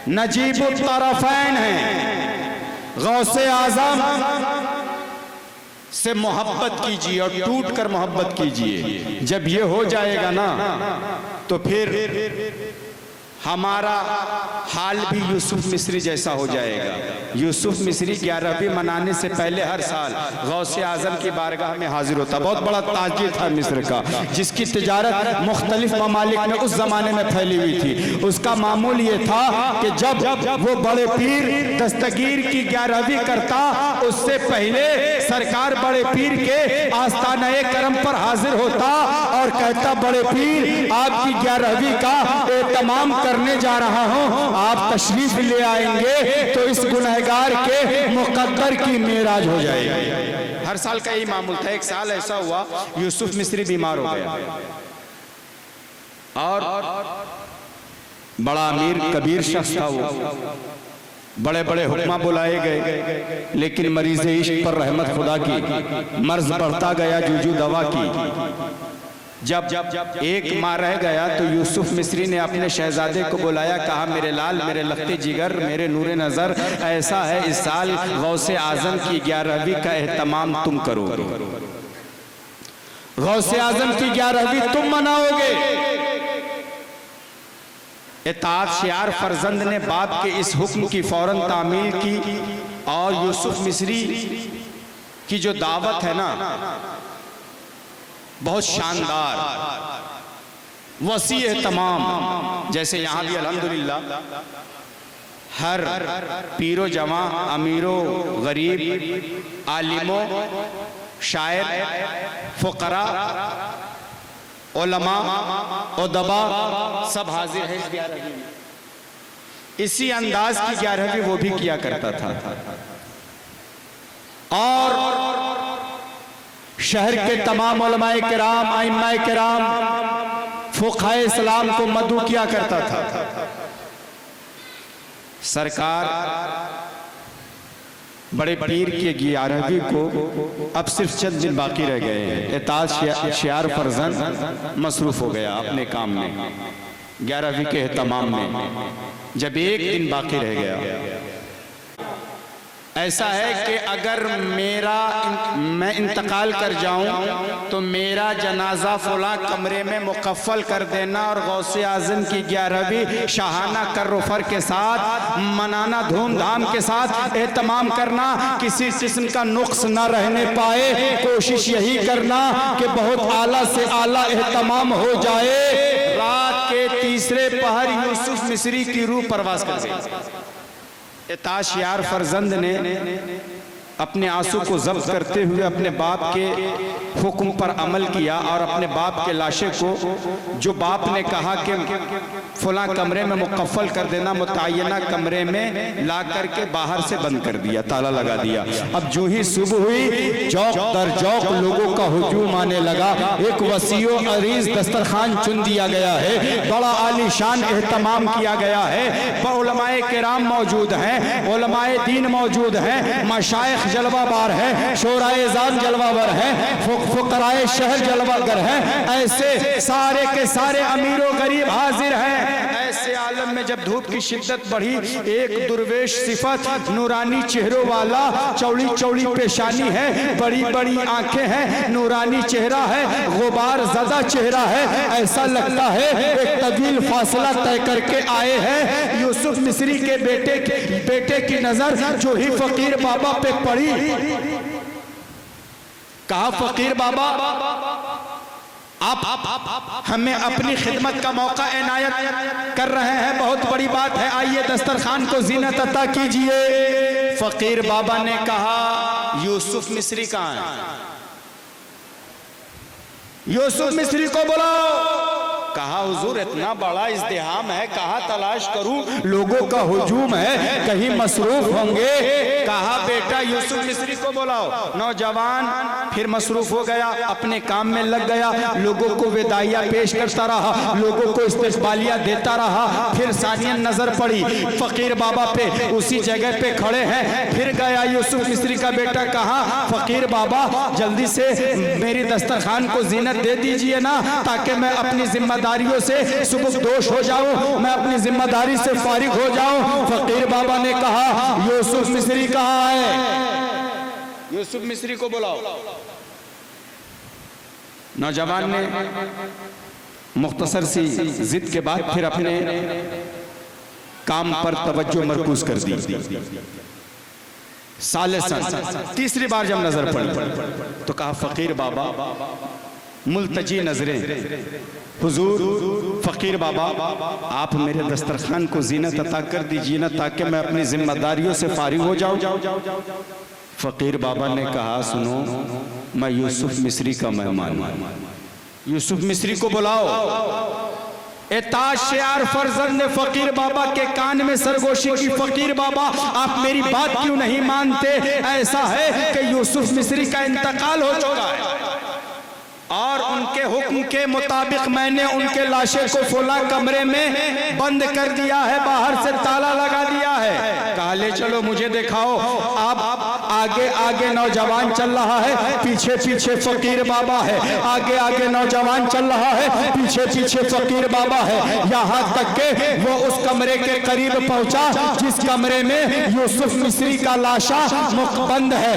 नजीबुत तरफैन है। गौसे आजम से मोहब्बत कीजिए और टूट कर मोहब्बत कीजिए। जब ये हो जाएगा ना तो फिर हमारा हाल भी यूसुफ मिस्री जैसा हो जाएगा। यूसुफ मिस्री 11वीं मनाने से पहले हर साल गौसे आजम की बारगाह में हाजिर होता। बहुत बड़ा ताजिर था मिस्र का, जिसकी तिजारत मुख्तलिफ ममालिक में उस जमाने में फैली हुई थी। उसका मामूल ये था कि जब वो बड़े पीर दस्तगीर की 11वीं करता, उससे पहले सरकार बड़े पीर के आस्ताने करम पर हाजिर होता और कहता, बड़े पीर आपकी 11वीं का एहतमाम करने जा रहा हूं, आप तशरीफ ले आएंगे तो इस गुनहगार के मुकद्दर की मेराज हो जाएगी। हर साल का यही मामूल था। एक साल ऐसा हुआ यूसुफ मिस्री बीमार हो गया और बड़ा अमीर कबीर शख्स था वो। बड़े बड़े हुक्मा बुलाए गए, लेकिन मरीज इश्क पर रहमत खुदा की, मर्ज बढ़ता गया, जूजू दवा की। जब एक माह रह गया तो यूसुफ मिस्री ने अपने शहजादे को बुलाया, कहा, मेरे लाल, मेरे लखते जिगर, मेरे नूरे नजर, ऐसा है इस साल गौसे आजम की 11वीं का एहतमाम तुम करोगे। गौसे आजम की 11वीं तुम मनाओगे। इताअत शियार फरजंद ने बाप के इस हुक्म की फौरन तामील की और यूसुफ मिस्री की जो दावत है ना, बहुत शानदार, वसी है तमाम। जैसे यहाँ भी अल्हम्दुलिल्लाह हर पीरो जवां, अमीरो गरीब, आलिमो, शायर, फुकरा, उलमा, उदबा सब हाजिर है इस 11वीं में। इसी अंदाज की 11वीं वो भी किया करता था। और शहर के तमाम उलमाए किराम, आइम्माए किराम, फुक़हाए इस्लाम को मदऊ किया करता था। सरकार बड़े पीर की 11वीं को अब सिर्फ चंद दिन बाकी रह गए हैं। इताअत शियार फरजंद मसरूफ हो गया अपने काम में, 11वीं के एहतमाम में। जब एक दिन बाकी रह गया, ऐसा है कि अगर मैं इंतकाल कर जाऊं तो मेरा जनाजा फुला कमरे में मुकफ़ल कर देना और गौसे आज़म की 11वीं शाहाना कर्रफर के साथ मनाना, धूमधाम के साथ एहतमाम करना, किसी किस्म का नुक्स न रहने पाए। कोशिश यही करना कि बहुत आला से आला एहतमाम हो जाए। रात के तीसरे पहर यूसुफ मिस्री की रूह परवास कर गई। इताअत शियार फरजंद ने अपने आंसू को जब्त करते हुए अपने बाप के हुक्म पर अमल किया और अपने बाप के लाशे को, जो बाप ने कहा कि फला कमरे में मुकफ़ल कर देना, मुतय्यना कमरे में ला करके बाहर से बंद कर दिया, ताला लगा दिया। अब जो ही सुबह हुई, जौक दर जौक लोगों का हुजूम आने लगा। एक वसीओ अरीज दस्तरखान चुन दिया गया है, बड़ा आलीशान एहतमाम किया गया है। उलमाए किराम मौजूद हैं, उलमाए दीन मौजूद हैं, मशाइख जलवाबार है, शोराए जान जलवाबर है, फुकराए शहर जलवागर है। ऐसे सारे के सारे अमीरों गरीब हाजिर हैं। ऐसे आलम में जब धूप की शिद्दत बढ़ी, एक दुर्वेश सिफत, नूरानी चेहरों वाला, चौड़ी चौड़ी पेशानी है, बड़ी बड़ी आंखें हैं, नूरानी चेहरा है, गुबार ज़दा चेहरा है। ऐसा लगता है एक तवील फासला तय करके आए हैं। यूसुफ मिस्री के बेटे की नजर जो ही फकीर बाबा पे पड़ी, कहा, फकीर बाबा आप हमें अपनी खिदमत का मौका इनायत कर रहे हैं, बहुत बड़ी बात है, आइए दस्तरखान को जीनत अता कीजिए। फकीर बाबा ने कहा, यूसुफ मिस्री कहाँ है? यूसुफ मिस्री को बुलाओ। कहा, हुजूर इतना बड़ा इज़्दिहाम है, कहाँ तलाश करूं, लोगों का हुजूम है, कहीं मसरूफ होंगे। कहा, बेटा यूसुफ मिस्री को बुलाओ। नौजवान फिर मसरूफ हो गया, अपने काम में लग गया, लोगों को विदाइया पेश करता रहा, लोगों को इस्तकबालिया देता रहा। फिर सानियन नजर पड़ी फकीर बाबा पे, उसी जगह पे खड़े हैं। फिर गया यूसुफ मिस्री का बेटा, कहा, फकीर बाबा जल्दी से मेरी दस्तरखान को जीनत दे दीजिए ना, ताकि मैं अपनी जिम्मेदारियों से सुबुकदोश हो जाऊं, मैं अपनी जिम्मेदारी से फारिग हो जाऊं। फकीर बाबा ने कहा, यूसुफ मिस्री कहाँ है? यूसुफ मिस्री को बुलाओ। नौजवान ने मुख्तसर सी जिद के बाद फिर अपने काम पर तवज्जो मरकूज कर दी। सालिसन तीसरी बार जब नजर पड़ी तो कहा फकीर बाबा, मुल्तजी नजरें, हुजूर फकीर बाबा आप मेरे दस्तरखान को जीनत अता कर दीजिए ना, ताकि मैं अपनी जिम्मेदारियों से फारिग हो जाऊं। फकीर बाबा ने कहा सुनो, मैं यूसुफ मिस्री का मेहमान हूं, यूसुफ मिस्री को बुलाओ। एताशियार फर्जंद ने फकीर बाबा के कान में सरगोशी की, फकीर बाबा आप मेरी बात क्यों नहीं मानते? ऐसा है कि यूसुफ मिस्री का इंतकाल हो चुका है और उनके हुक्म के मुताबिक मैंने उनके लाशे को फुला कमरे में बंद कर दिया है, बाहर से ताला लगा दिया है। कहा ले चलो मुझे दिखाओ। अब आगे आगे नौजवान चल रहा है, पीछे पीछे फकीर बाबा है, आगे आगे नौजवान चल रहा है, पीछे पीछे फकीर बाबा है, यहाँ तक के वो उस कमरे के करीब पहुंचा जिस कमरे में यूसुफ मिस्री का लाशा बंद है।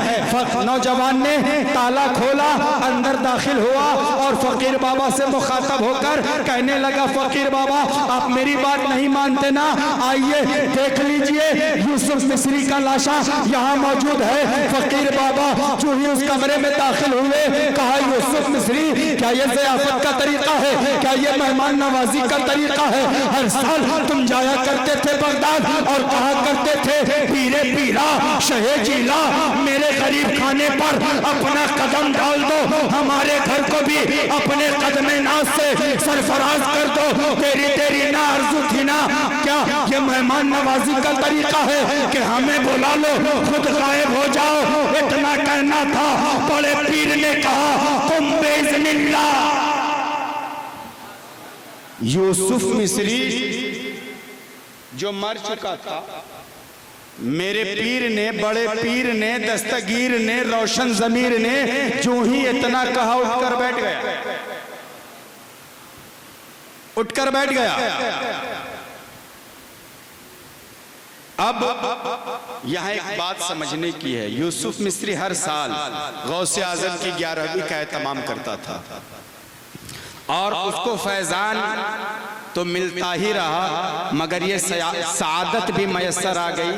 नौजवान ने ताला खोला, अंदर दाखिल हुआ और फकीर बाबा से मुखातब होकर कहने लगा, फकीर बाबा आप मेरी बात नहीं मानते ना, आइए देख लीजिए यूसुफ मिस्री का लाशा यहाँ मौजूद है। फकीर बाबा जो ही उस कमरे में दाखिल हुए, कहा यूसुफ मिस्री क्या ये ज़ियाफत का तरीका है, क्या ये मेहमान नवाजी का तरीका है? हर साल तुम जाया करते थे बगदाद और कहा करते थे पीरे पीरा शहे जीला मेरे गरीब खाने पर अपना कदम डाल दो, हमारे घर को भी अपने कदमे नाज से सरफराज कर दो। तेरी ना आरज़ू थी ना, क्या ये मेहमान नवाजी का तरीका है कि हमें बुला लो खुद गायब हो जाओ? इतना कहना था, बड़े पीर ने कहा तुम बेइज़्निल्लाह। यूसुफ मिस्री जो मर चुका था, मेरे पीर ने, बड़े पीर ने, दस्तगीर ने, रोशन ज़मीर ने जो ही इतना कहा उठकर बैठ गया, उठकर बैठ गया। अब यहाँ एक बात समझने की है, यूसुफ मिस्री हर साल गौसे आज़म की 11वीं का एहतमाम करता था और उसको फैज़ान तो मिलता ही रहा, मगर ये सआदत भी मैसर आ गई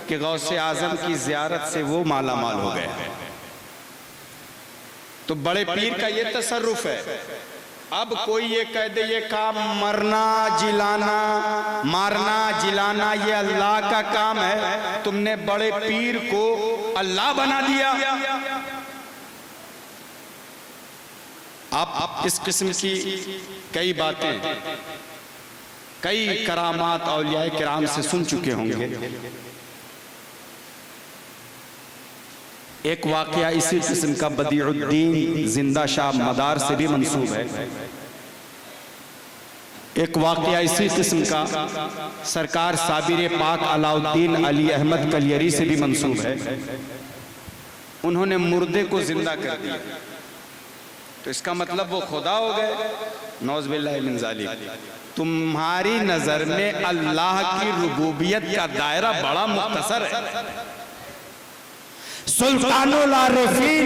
कि गौसे आज़म की ज़ियारत से वो माला माल हो गए। तो बड़े पीर का ये तसर्रुफ है। अब कोई ये कह दे ये काम मरना जिलाना, मारना जिलाना ये अल्लाह का काम है, तुमने बड़े पीर को अल्लाह बना दिया। आप इस किस्म की कई बातें, कई करामात औलिया किराम से सुन चुके होंगे। एक वाकया इसी किस्म का बदीउद्दीन जिंदा शाह मदार से भी मंसूब है। एक वाकया इसी किस्म का सरकार साबिर पाक अलाउद्दीन अली अहमद कलियरी से भी मंसूब है। उन्होंने मुर्दे को जिंदा कर दिया, तो इसका मतलब वो खुदा हो गए। नौज़ बिल्लाहि मिन ज़ालिक। तुम्हारी नजर में अल्लाह की रुबूबियत का दायरा बड़ा मुख्तसर है। सुल्तानुल आरिफीन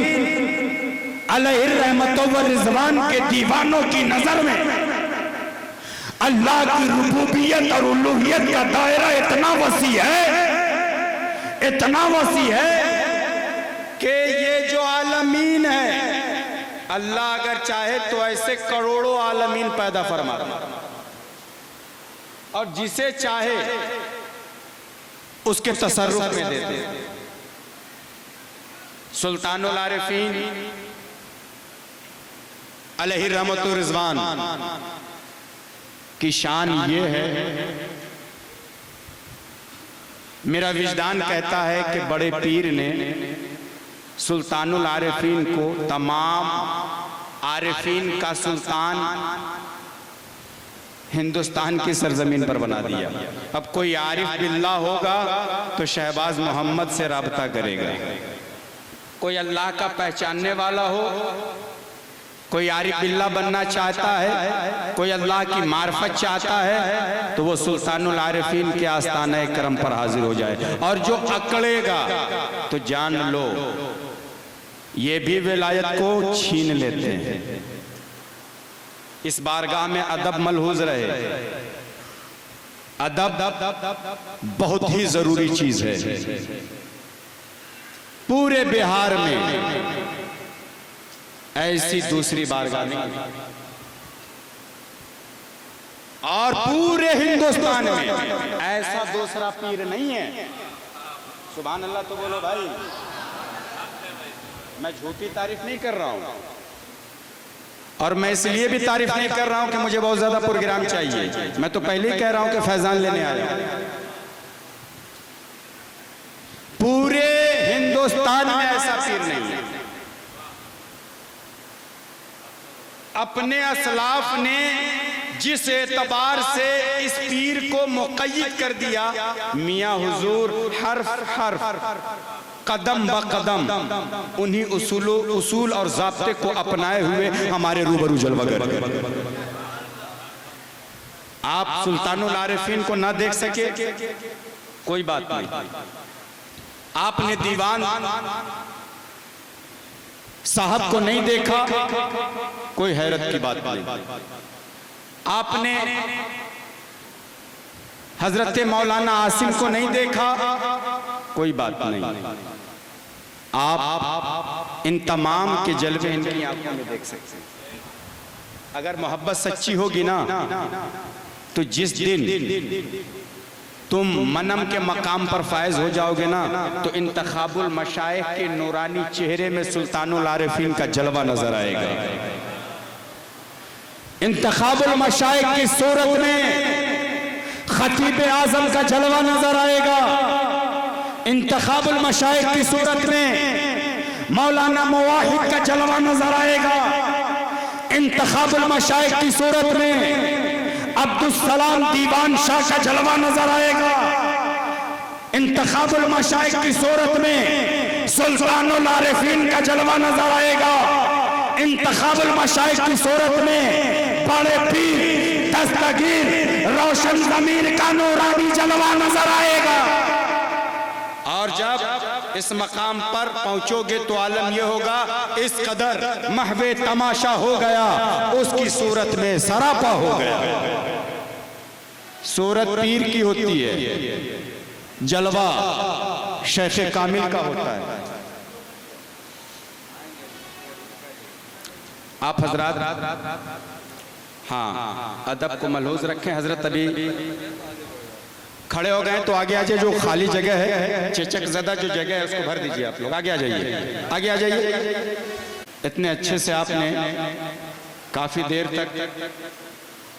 अलैहि रहमतो व रिज़वान के दीवानों की नजर में अल्लाह की रुबूबियत और उलूहियत का दायरा इतना वसी है, इतना वसी है कि ये जो आलमीन है, अल्लाह अगर चाहे तो ऐसे करोड़ों आलमीन पैदा फरमा और जिसे चाहे उसके तसर्रुफ में दे दे। सुल्तानुल आरिफीन अलैहि रहमतुर रिज़वान की शान ये है, मेरा विजदान कहता है कि बड़े पीर ने सुल्तानुल आरिफीन को तमाम आरिफीन का सुल्तान हिंदुस्तान की सरजमीन पर बना दिया। अब कोई आरिफ बिल्लाह होगा तो शहबाज मोहम्मद से राबता करेगा, कोई अल्लाह का पहचानने वाला हो, कोई आरिफ बिल्लाह बनना चाहता है, कोई अल्लाह की मार्फत चाहता है, तो वो सुल्तानुल आरिफीन के आस्ताने करम पर हाजिर हो जाए। और जो अकड़ेगा तो जान लो ये भी विलायत को छीन लेते हैं। इस बारगाह में अदब मलहूज रहे। अदब बहुत ही जरूरी चीज है। पूरे बिहार में ऐसी दूसरी बारगाह नहीं, और पूरे हिंदुस्तान में ऐसा दूसरा पीर नहीं है। सुभान अल्लाह तो बोलो भाई, मैं झूठी तारीफ नहीं कर रहा हूं, और मैं इसलिए भी तारीफ नहीं कर रहा हूं कि मुझे बहुत ज्यादा प्रोग्राम चाहिए। मैं तो पहले ही कह रहा हूं कि फैजान लेने आया हूं। पूरे हिंदुस्तान में ऐसा पीर नहीं है। अपने असलाफ ने जिस एतबार से इस पीर को मुक़य्यद कर दिया, मियाँ हुजूर हर्फ हर्फ कदम ब कदम उन्हीं उसूल और ज़ाब्ते को अपनाए हुए हमारे रूबरू जलवागर। आप सुल्तानुल आरिफीन को ना देख सके कोई बात नहीं, आपने दीवान साहब को नहीं देखा कोई हैरत की बात नहीं, आपने हजरत मौलाना आसिम को नहीं देखा कोई बात नहीं। आप इन तमाम के जलवे इनकी आंखों में देख सकते हैं। अगर मोहब्बत सच्ची होगी ना, तो जिस दिन तुम मनम के मकाम पर फायज हो जाओगे ना, तो इंतखाबुल मशाइख के नूरानी चेहरे में सुल्तानुल आरिफीन का जलवा नजर आएगा। इंतखाबुल मशाइख की सूरत में खतीब आजम का जलवा नजर आएगा। इंतखाबुल मशाइख की सूरत में मौलाना मुवाहिद का जलवा नजर आएगा। इंतखाबुल मशाइख की सूरत में अब्दुल सलाम दीवान शाह का जलवा नजर आएगा। इंतखाबुल मशाइख की सूरत में सुल्तानुल आरिफीन का जलवा नजर आएगा। इंतखाबुल मशाइख की सूरत में बड़े पीर दस्तगीर रोशन ज़मीर का नूरानी जलवा नजर आएगा। और जब इस मकाम पर पहुंचोगे तो आलम यह होगा, इस कदर महवे तमाशा हो गया, उसकी सूरत में सरापा हो गया। सूरत पीर की होती है, जलवा शेख कामिल का होता है। आप हजरात हाँ अदब को मलहूज रखें। हजरत अभी खड़े हो गए तो आगे आ जाइए, जो खाली जगह है चेचक ज़दा जो जगह है उसको भर दीजिए। आप लोग आगे आ जाइए, आगे आ जाइए। इतने अच्छे से आपने काफ़ी देर तक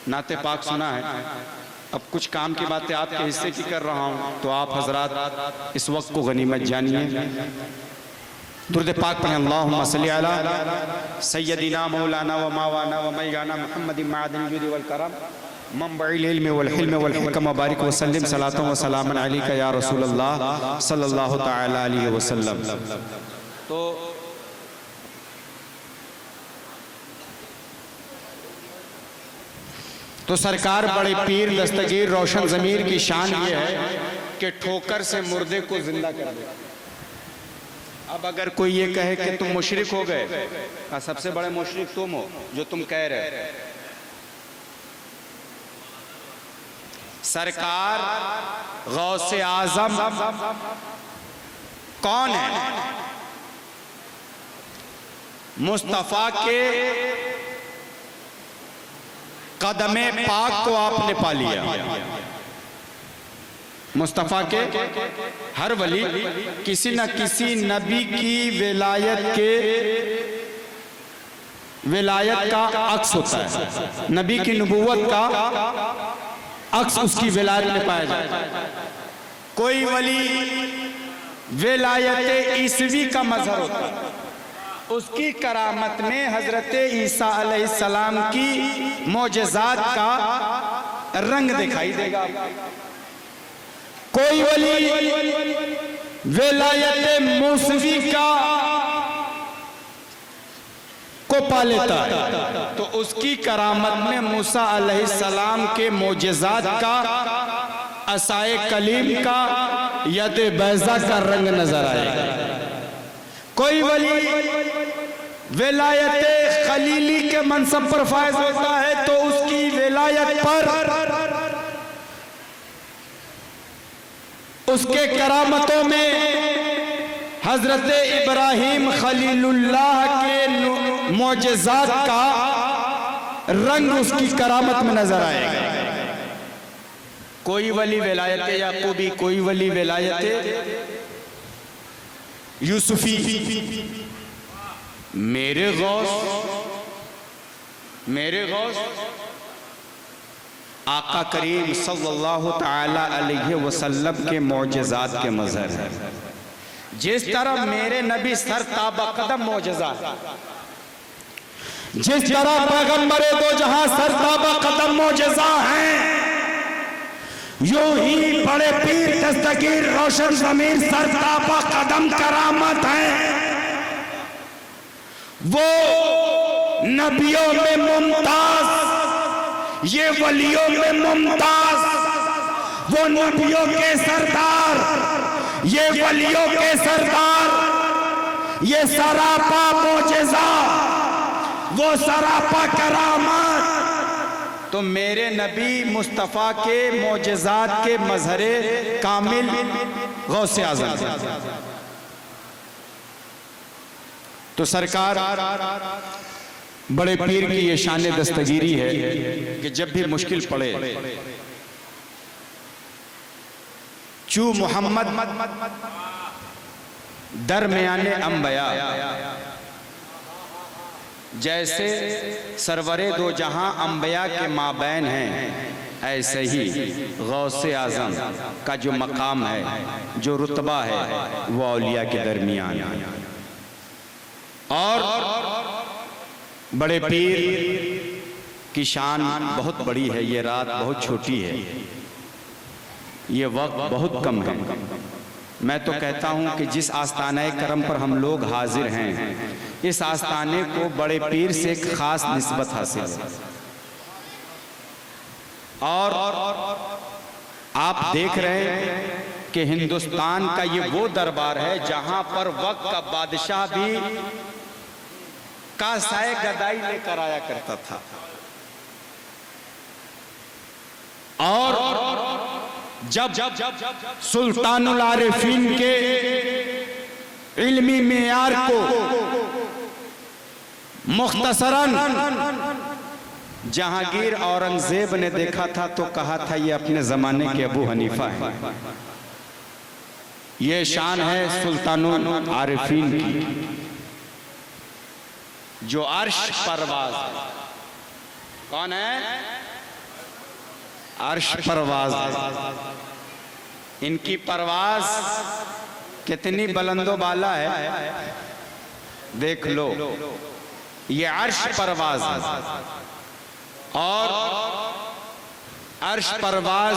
नाते पाक सुना है। अब कुछ काम की बातें आपके हिस्से की कर रहा हूँ, तो आप हजरात इस वक्त को गनीमत जानिए। दुरूद पाक पढ़ें, अल्लाहुम्मा सल्ली अला सय्यदिना मौलाना व मावाना व मैगाना मुहम्मदिन मअदिल जुदी वल करम मंबइल इल्म वल हिल्म वल हिकम व बारिक व सल्लिम सलातन व सलामन अलैका या रसूलल्लाह सल्लल्लाहु तआला अलैहि वसल्लम। तो सरकार बड़े पीर दस्तगीर रोशन ज़मीर की शान ये है कि ठोकर से मुर्दे को जिंदा कर दे। अब अगर कोई ये कहे कि तुम मुशरिक हो गए, सबसे बड़े मुशरिक तुम हो जो तुम कह रहे। सरकार गौसे आजम कौन है? मुस्तफा के कदमे पाक को आपने पा लिया। मुस्तफा के हर वली किसी न किसी नबी की विलायत का अक्स होता है। नबी की नबूवत का अक्स उसकी विलायत में पाया जाता है। कोई वली विलायत ईसवी का मजहर होता है, उसकी करामत में हजरत ईसा अलैहिस्सलाम की मोजज़ात का रंग दिखाई देगा। कोई वली विलायत मूसवी का को पा लेता है, तो उसकी करामत में मूसा अलैहिस्सलाम के मोजज़ात का, असाए कलीम का, यद बैज़ा का रंग नजर आएगा। कोई वली विलायत खलीली के मनसब पर फायज होता है, विलायत पर उसके करामतों में हजरत इब्राहिम खलीलुल्लाह के मोजज़ात का रंग उसकी करामत में नजर आएगा। कोई वली विलायत याकूबी, कोई वली विलायत यूसुफी। मेरे गौस आका करीम सल्लल्लाहु ताला अलैहि वसल्लम के मौजज़ात के मज़हर है। जिस तरह मेरे नबी सर ताबा कदम मौजज़ा है, जिस तरह पैगंबरे दो जहां सर ताबा कदम मौजज़ा हैं, यूं ही बड़े पीर दस्तगीर रोशन ज़मीर सर ताबा कदम करामत है। वो नबियों में मुमताज, ये वलियों में मुमताज, वो नबियों के सरदार, ये वलियों के सरदार, ये सरापा मोजेज़ा, वो सरापा करामत। तो मेरे नबी मुस्तफ़ा के मोजेज़ात के मज़हरे कामिल गौसे आज़म। तो सरकार बड़े पीर की ये शान दस्तगीरी है कि जब भी मुश्किल पड़े चू मोहम्मद दरमियाने अंबिया, जैसे सरवरे दो जहां अंबिया के माबैन हैं, ऐसे ही गौसे आज़म का जो मकाम है, जो रुतबा है, वो औलिया के दरमियान है। और बड़े पीर की शान बहुत बड़ी है। ये रात बहुत छोटी है, ये वक्त बहुत कम है। मैं तो कहता हूं कि जिस आस्ताने करम पर हम लोग हाजिर हैं, इस आस्ताने को बड़े पीर से एक खास निस्बत हासिल है। और आप देख रहे हैं कि हिंदुस्तान का ये वो दरबार है जहां पर वक्त का बादशाह भी कासाए गदाई लेकर आया करता था। और जब सुल्तानुल आरिफीन के इल्मी मेयार को मुख्तसरन जहांगीर औरंगजेब ने देखा था तो कहा था ये अपने जमाने के अबू हनीफा है। ये शान है सुल्तानुल आरिफीन की, जो अर्श परवाज है। कौन है? अर्श परवाज है। इनकी परवाज कितनी बुलंदो बाला है, देख लो। ये अर्श परवाज है। और अर्श परवाज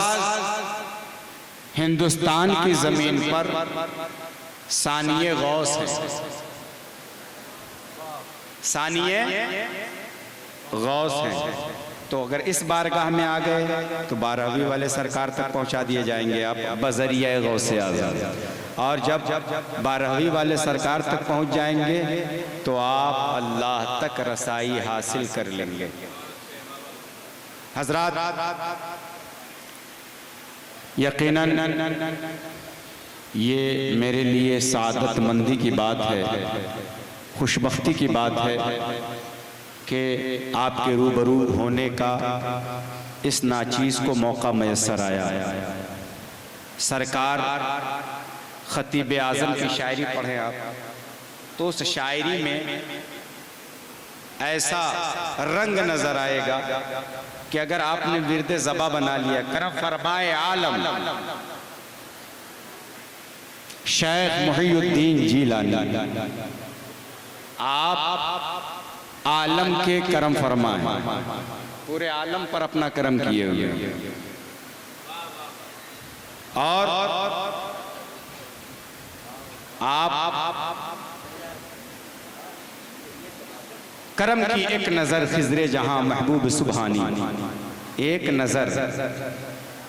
हिंदुस्तान की जमीन पर सानिए गौस है। सानिए गौस है। तो अगर इस बारगाह में आ गए तो 12वीं वाले सरकार तक पहुंचा दिए जाएंगे आप बजरिया गौसे आज़म। और जब 12वीं वाले सरकार तक पहुंच जाएंगे तो आप अल्लाह तक रसाई हासिल कर लेंगे। हजरात, यकीनन ये मेरे लिए सादतमंदी की बात है, खुशबख्ती की बात है कि आपके रूबरू होने का इस नाचीज़ को मौका मैसर आया। सरकार खतीब आज़म की शायरी पढ़ें आप, तो उस शायरी में ऐसा रंग नज़र आएगा कि अगर आपने विरदे ज़बा बना लिया, करम फरमाए आलम शेख मुहीउद्दीन जीलानी, आप आलम के करम फरमाए, पूरे आलम पर अपना करम किए हुए। और आप करम की एक नज़र खिज़रे जहां महबूब सुबहानी, एक नज़र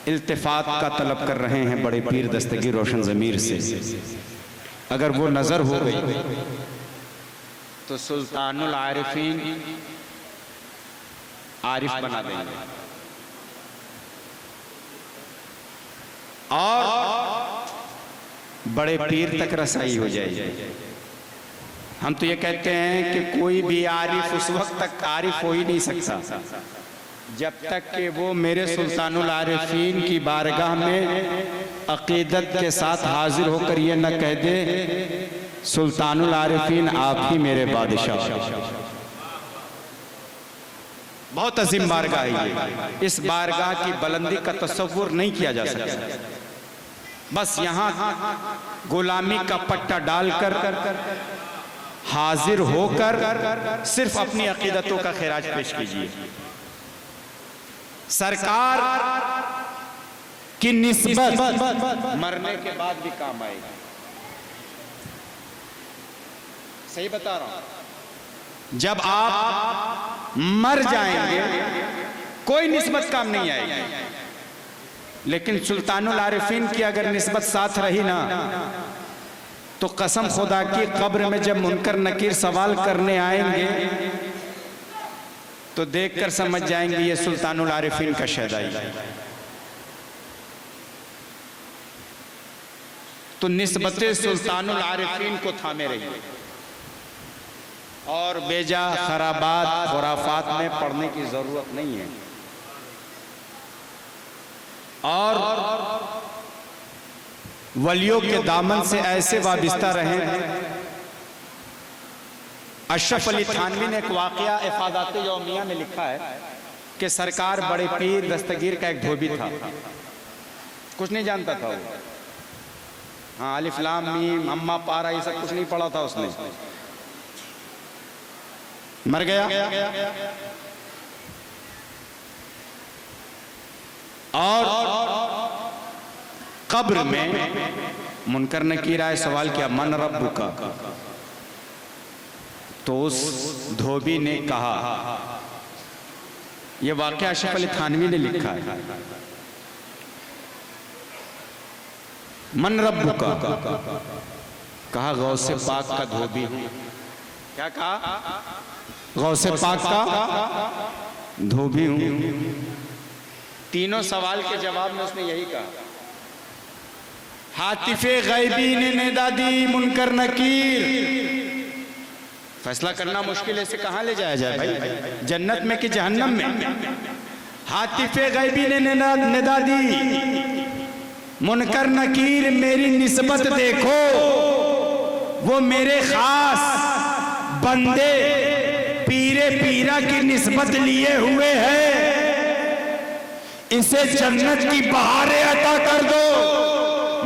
इल्तिफात का तलब कर रहे हैं बड़े पीर दस्तगीर रोशन ज़मीर से। अगर वो नज़र हो गई तो सुल्तानुल आरिफीन आरिफ बना देंगे। और बड़े पीर तक रसाई हो जाएगी। हम तो ये कहते हैं कि कोई भी आरिफ उस वक्त तक आरिफ हो ही नहीं सकता जब तक कि वो मेरे सुल्तानुल आरिफीन की बारगाह में अकीदत के साथ हाजिर होकर ये न कह दे सुल्तानुल आरिफीन आप ही मेरे बादशाह। बहुत अजीम बारगाह है ये। इस बारगाह की बुलंदी का तसव्वुर नहीं किया जा सकता। बस यहाँ गुलामी का पट्टा डालकर हाजिर होकर सिर्फ अपनी अकीदतों का खिराज पेश कीजिए। सरकार की निस्बत मरने के बाद भी काम आएगी। सही बता रहा हूं, जब आप मर जाएंगे कोई निस्बत काम नहीं आएगी। लेकिन सुल्तानुल आरिफीन की अगर निस्बत साथ रही ना तो कसम खुदा की कब्र में जब मुनकर नकीर सवाल करने आएंगे तो देखकर समझ जाएंगे ये सुल्तानुल आरिफीन का शहदाई। तो निस्बते सुल्तानुल आरिफीन को थामे रहिए और बेजा खराबात खुराफात में पढ़ने की जरूरत नहीं है। और वलियों के दामन से ऐसे वाबिस्ता रहें। अशरफ अली थानवी ने एक वाकया इफादात यौमिया में लिखा है कि सरकार बड़े पीर दस्तगीर का एक धोबी था, कुछ नहीं जानता था वो। हाँ, अलिफ लाम मीम अम्मा पारा ये सब कुछ नहीं पढ़ा था उसने। मर गया और कब्र में मुनकर नकीर आए, सवाल किया मन रब्बुका। तो उस धोबी ने कहा, यह वाकया अशरफ अली थानवी ने लिखा है, मन रब्बुका। कहा गौसे पाक का धोबी हूं। क्या कहा? गौसे पाक का धोबी हूं। तीनों सवाल के जवाब में उसने यही कहा। हातिफे गैबी ने निदा दी मुनकर नकीर। फैसला करना मुश्किल है, इसे कहां ले जाया जाए भाई, जन्नत में कि जहन्नम में? हातिफे गैबी ने निदा दी मुनकर नकीर मेरी निस्बत देखो, वो मेरे खास बंदे पीरे पीरा की निस्बत लिए हुए है। इसे जन्नत की बहारें अता कर दो।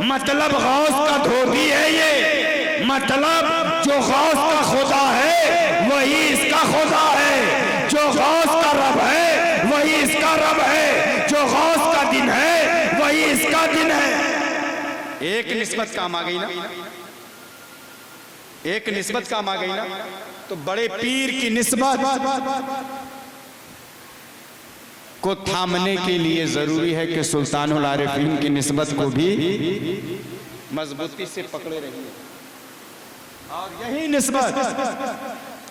मतलब गौस का धोबी है ये, मतलब जो गौस का खुदा है वही इसका खुदा है, जो गौस का रब है वही इसका रब है, जो गौस का दिन है वही इसका दिन है। एक निस्बत काम आ गई ना, एक निस्बत काम आ गई ना। तो बड़े पीर की निस्बत को थामने के लिए जरूरी है कि सुल्तानुल आरिफीन की निस्बत को भी मजबूती से पकड़े रहिए। और यही निस्बत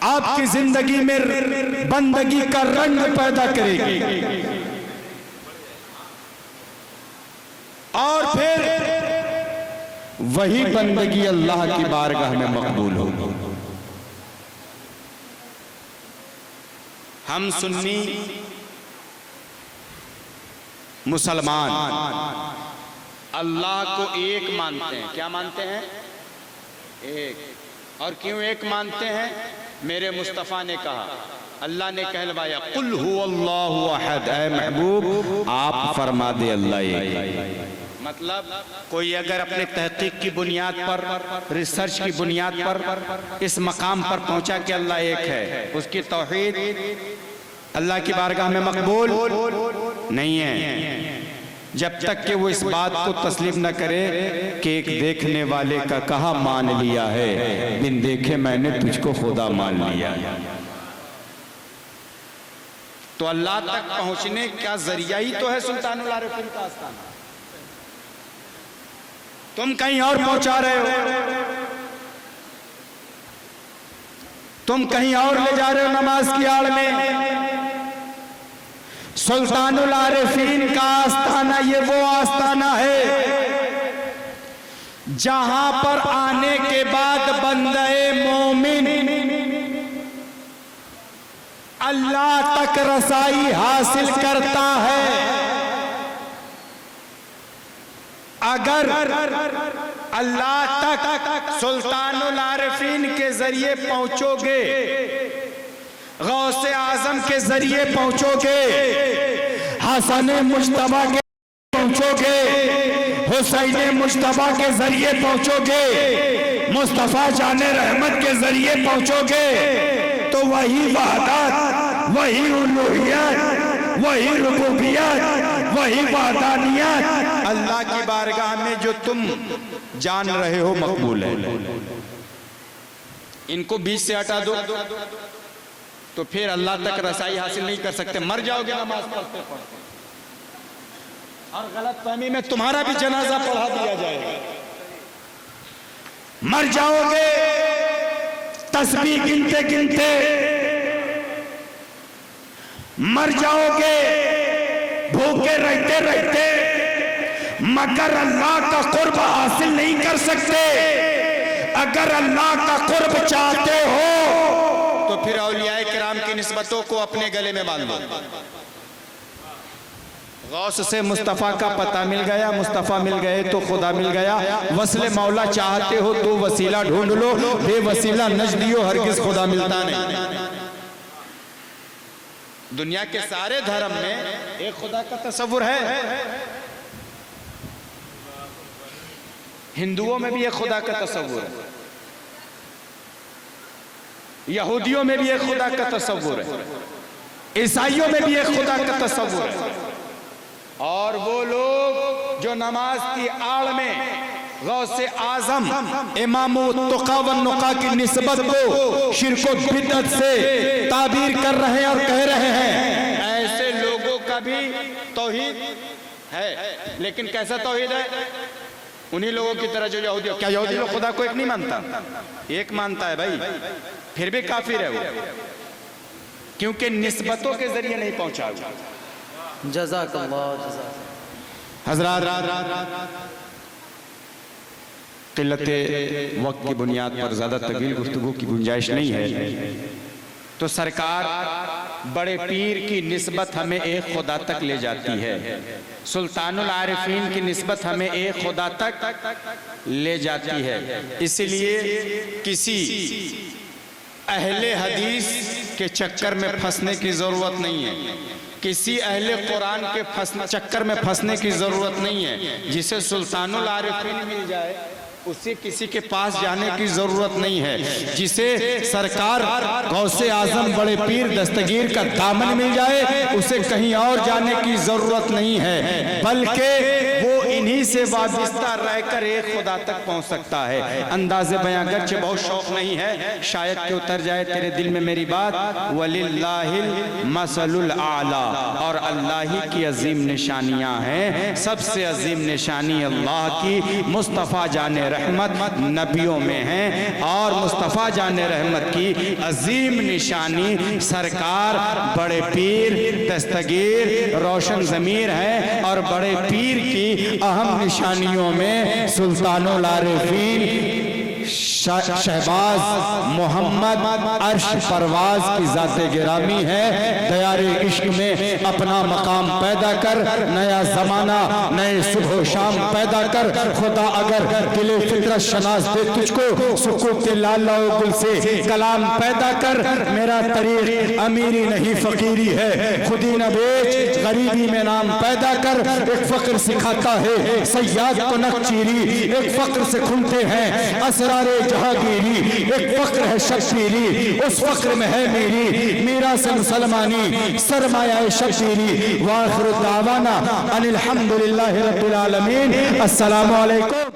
आपकी जिंदगी में बंदगी का रंग पैदा करेगी और फिर वही बंदगी अल्लाह की बारगाह में मकबूल होगी। हम सुन्नी मुसलमान अल्लाह को एक मानते हैं। क्या मानते हैं? एक। और क्यों एक मानते हैं? मेरे मुस्तफ़ा ने कहा, अल्लाह ने कहलवाया कुल हुवल्लाहु अहद, ऐ महबूब आप फरमा दे अल्लाह एक। मतलब कोई अगर अपने तहकीक की बुनियाद पर, रिसर्च की बुनियाद पर इस मकाम पर पहुंचा कि अल्लाह एक है, उसकी तौहीद अल्लाह की बारगाह में मकबूल नहीं है जब तक कि वो इस बात को तस्लीम न करे कि एक देखने वाले का कहा मान लिया है, बिन देखे मैंने तुझको खुदा मान लिया। तो अल्लाह तक पहुंचने का जरिया ही तो है सुल्तानुल आरिफीन का आस्थाना। तुम कहीं और पहुंचा रहे हो, तुम कहीं और ले जा रहे हो नमाज की आड़ में। सुल्तानुल आरिफीन का आस्थाना ये वो आस्थाना है जहां पर आने के बाद बंदे मोमिन अल्लाह तक रसाई हासिल करता है। अगर अल्लाह तक सुल्तानुल आरिफीन के जरिए पहुंचोगे, गौसे आजम के जरिए पहुंचोगे, हसन मुश्तबा के पहुंचोगे, हुसैन मुश्तबा के जरिए पहुंचोगे, मुस्तफा जाने रहमत के जरिए पहुंचोगे, तो वही वहदत, वही उलूहियत, वही रुबूबियत, वही वहदानियत अल्लाह की बारगाह में जो तुम जान रहे हो मकबूल है। इनको बीच से हटा दो तो फिर अल्लाह तक रसाई हासिल नहीं कर सकते, मर जाओगे नमाज पढ़ते पढ़ते, और गलत फहमी में तुम्हारा भी जनाजा पढ़ा दिया जाएगा। मर जाओगे तस्बीह गिनते गिनते, मर जाओगे भूखे रहते रहते, मगर अल्लाह का कुर्ब हासिल नहीं कर सकते। अगर अल्लाह का कुर्ब चाहते हो तो फिर औलियाए किराम की निस्बतों को अपने गले में बांध दो। गौस से मुस्तफ़ा का पता मिल गया, मुस्तफ़ा मिल गए तो खुदा मिल गया। वस्ले मौला चाहते हो तो वसीला ढूंढ लो, बेवसीला नजदियो हरगिज खुदा मिलता नहीं। दुनिया के सारे धर्म में एक खुदा का तस्वुर है। हिंदुओं में भी एक खुदा का तस्वुर है, यहूदियों में भी एक खुदा का तस्वुर है, ईसाइयों में भी एक खुदा का तस्वुर है। और वो लोग जो नमाज की आड़ में गौसे आजम इमाम तुका व नुका की निस्बत को शिर्क व बिदअत से ताबीर कर रहे हैं और कह रहे हैं, ऐसे लोगों का भी तौहीद है। लेकिन कैसा तौहीद है? उन्हीं लोगों की तरह जो यहूदी। क्या यहूदी लोग खुदा को एक नहीं मानता? एक मानता है भाई, फिर भी काफिर है वो, क्योंकि निस्बतों के जरिए नहीं पहुंचा। जज़ाकल्लाह। हज़रात, किल्लते वक्त की बुनियाद पर ज़्यादा तवील गुफ्तगू की गुंजाइश नहीं है, तो सरकार बड़े पीर की निस्बत हमें एक खुदा तक ले जाती है, सुल्तानुल आरिफीन की निस्बत हमें एक खुदा तक ले जाती है। इसलिए किसी अहले हदीस के चक्कर में फंसने की ज़रूरत नहीं है, किसी अहले कुरान के चक्कर में फंसने की ज़रूरत नहीं है। जिसे सुल्तानुल आरिफीन मिल जाए उसे किसी के पास जाने की जरूरत नहीं है। जिसे सरकार गौसे आजम बड़े पीर दस्तगीर का दामन मिल जाए उसे कहीं और जाने की जरूरत नहीं है, बल्कि वो इन्हीं से वाबस्ता रहकर एक खुदा तक पहुंच सकता है। अंदाज़े बयां गर्चे बहुत शौक नहीं है, शायद कि उतर जाए तेरे दिल में मेरी बात। वलिल्लाहिल मसलुल आला, और अल्लाह ही की अजीम निशानियां हैं। सबसे अजीम निशानी अल्लाह की मुस्तफ़ा जाने रहमत नबियों में है, और मुस्तफ़ा जाने रहमत की अजीम निशानी सरकार बड़े पीर दस्तगीर रोशन ज़मीर है। और बड़े पीर की अहम निशानियों में सुल्तानुल आरिफीन शहबाज मोहम्मद अर्श परवाज की ज़ाते गिरामी है। दयारे इश्क में अपना मकाम पैदा कर, नया ज़माना नए सुबह शाम पैदा कर। खुदा अगर दिले फितरत शनास दे तुझको, सुकून के लाला गुल से कलाम पैदा कर। मेरा तरीक़ अमीरी नहीं फ़कीरी है, खुदी न बेच गरीबी में नाम पैदा कर। एक फ़क्र सिखाता है सयाद को नक्चीरी, एक फ़क्र से खुलते हैं असरारे जहांगीरी, एक फ़क्र है शब्बीरी, उस फ़क्र में है मेरी मीरा से मुसलमानी सरमाया शब्बीरी। वाखिर दावाना अनिल हम्दुलिल्लाहि रब्बिल आलमीन। अस्सलामु अलैकुम।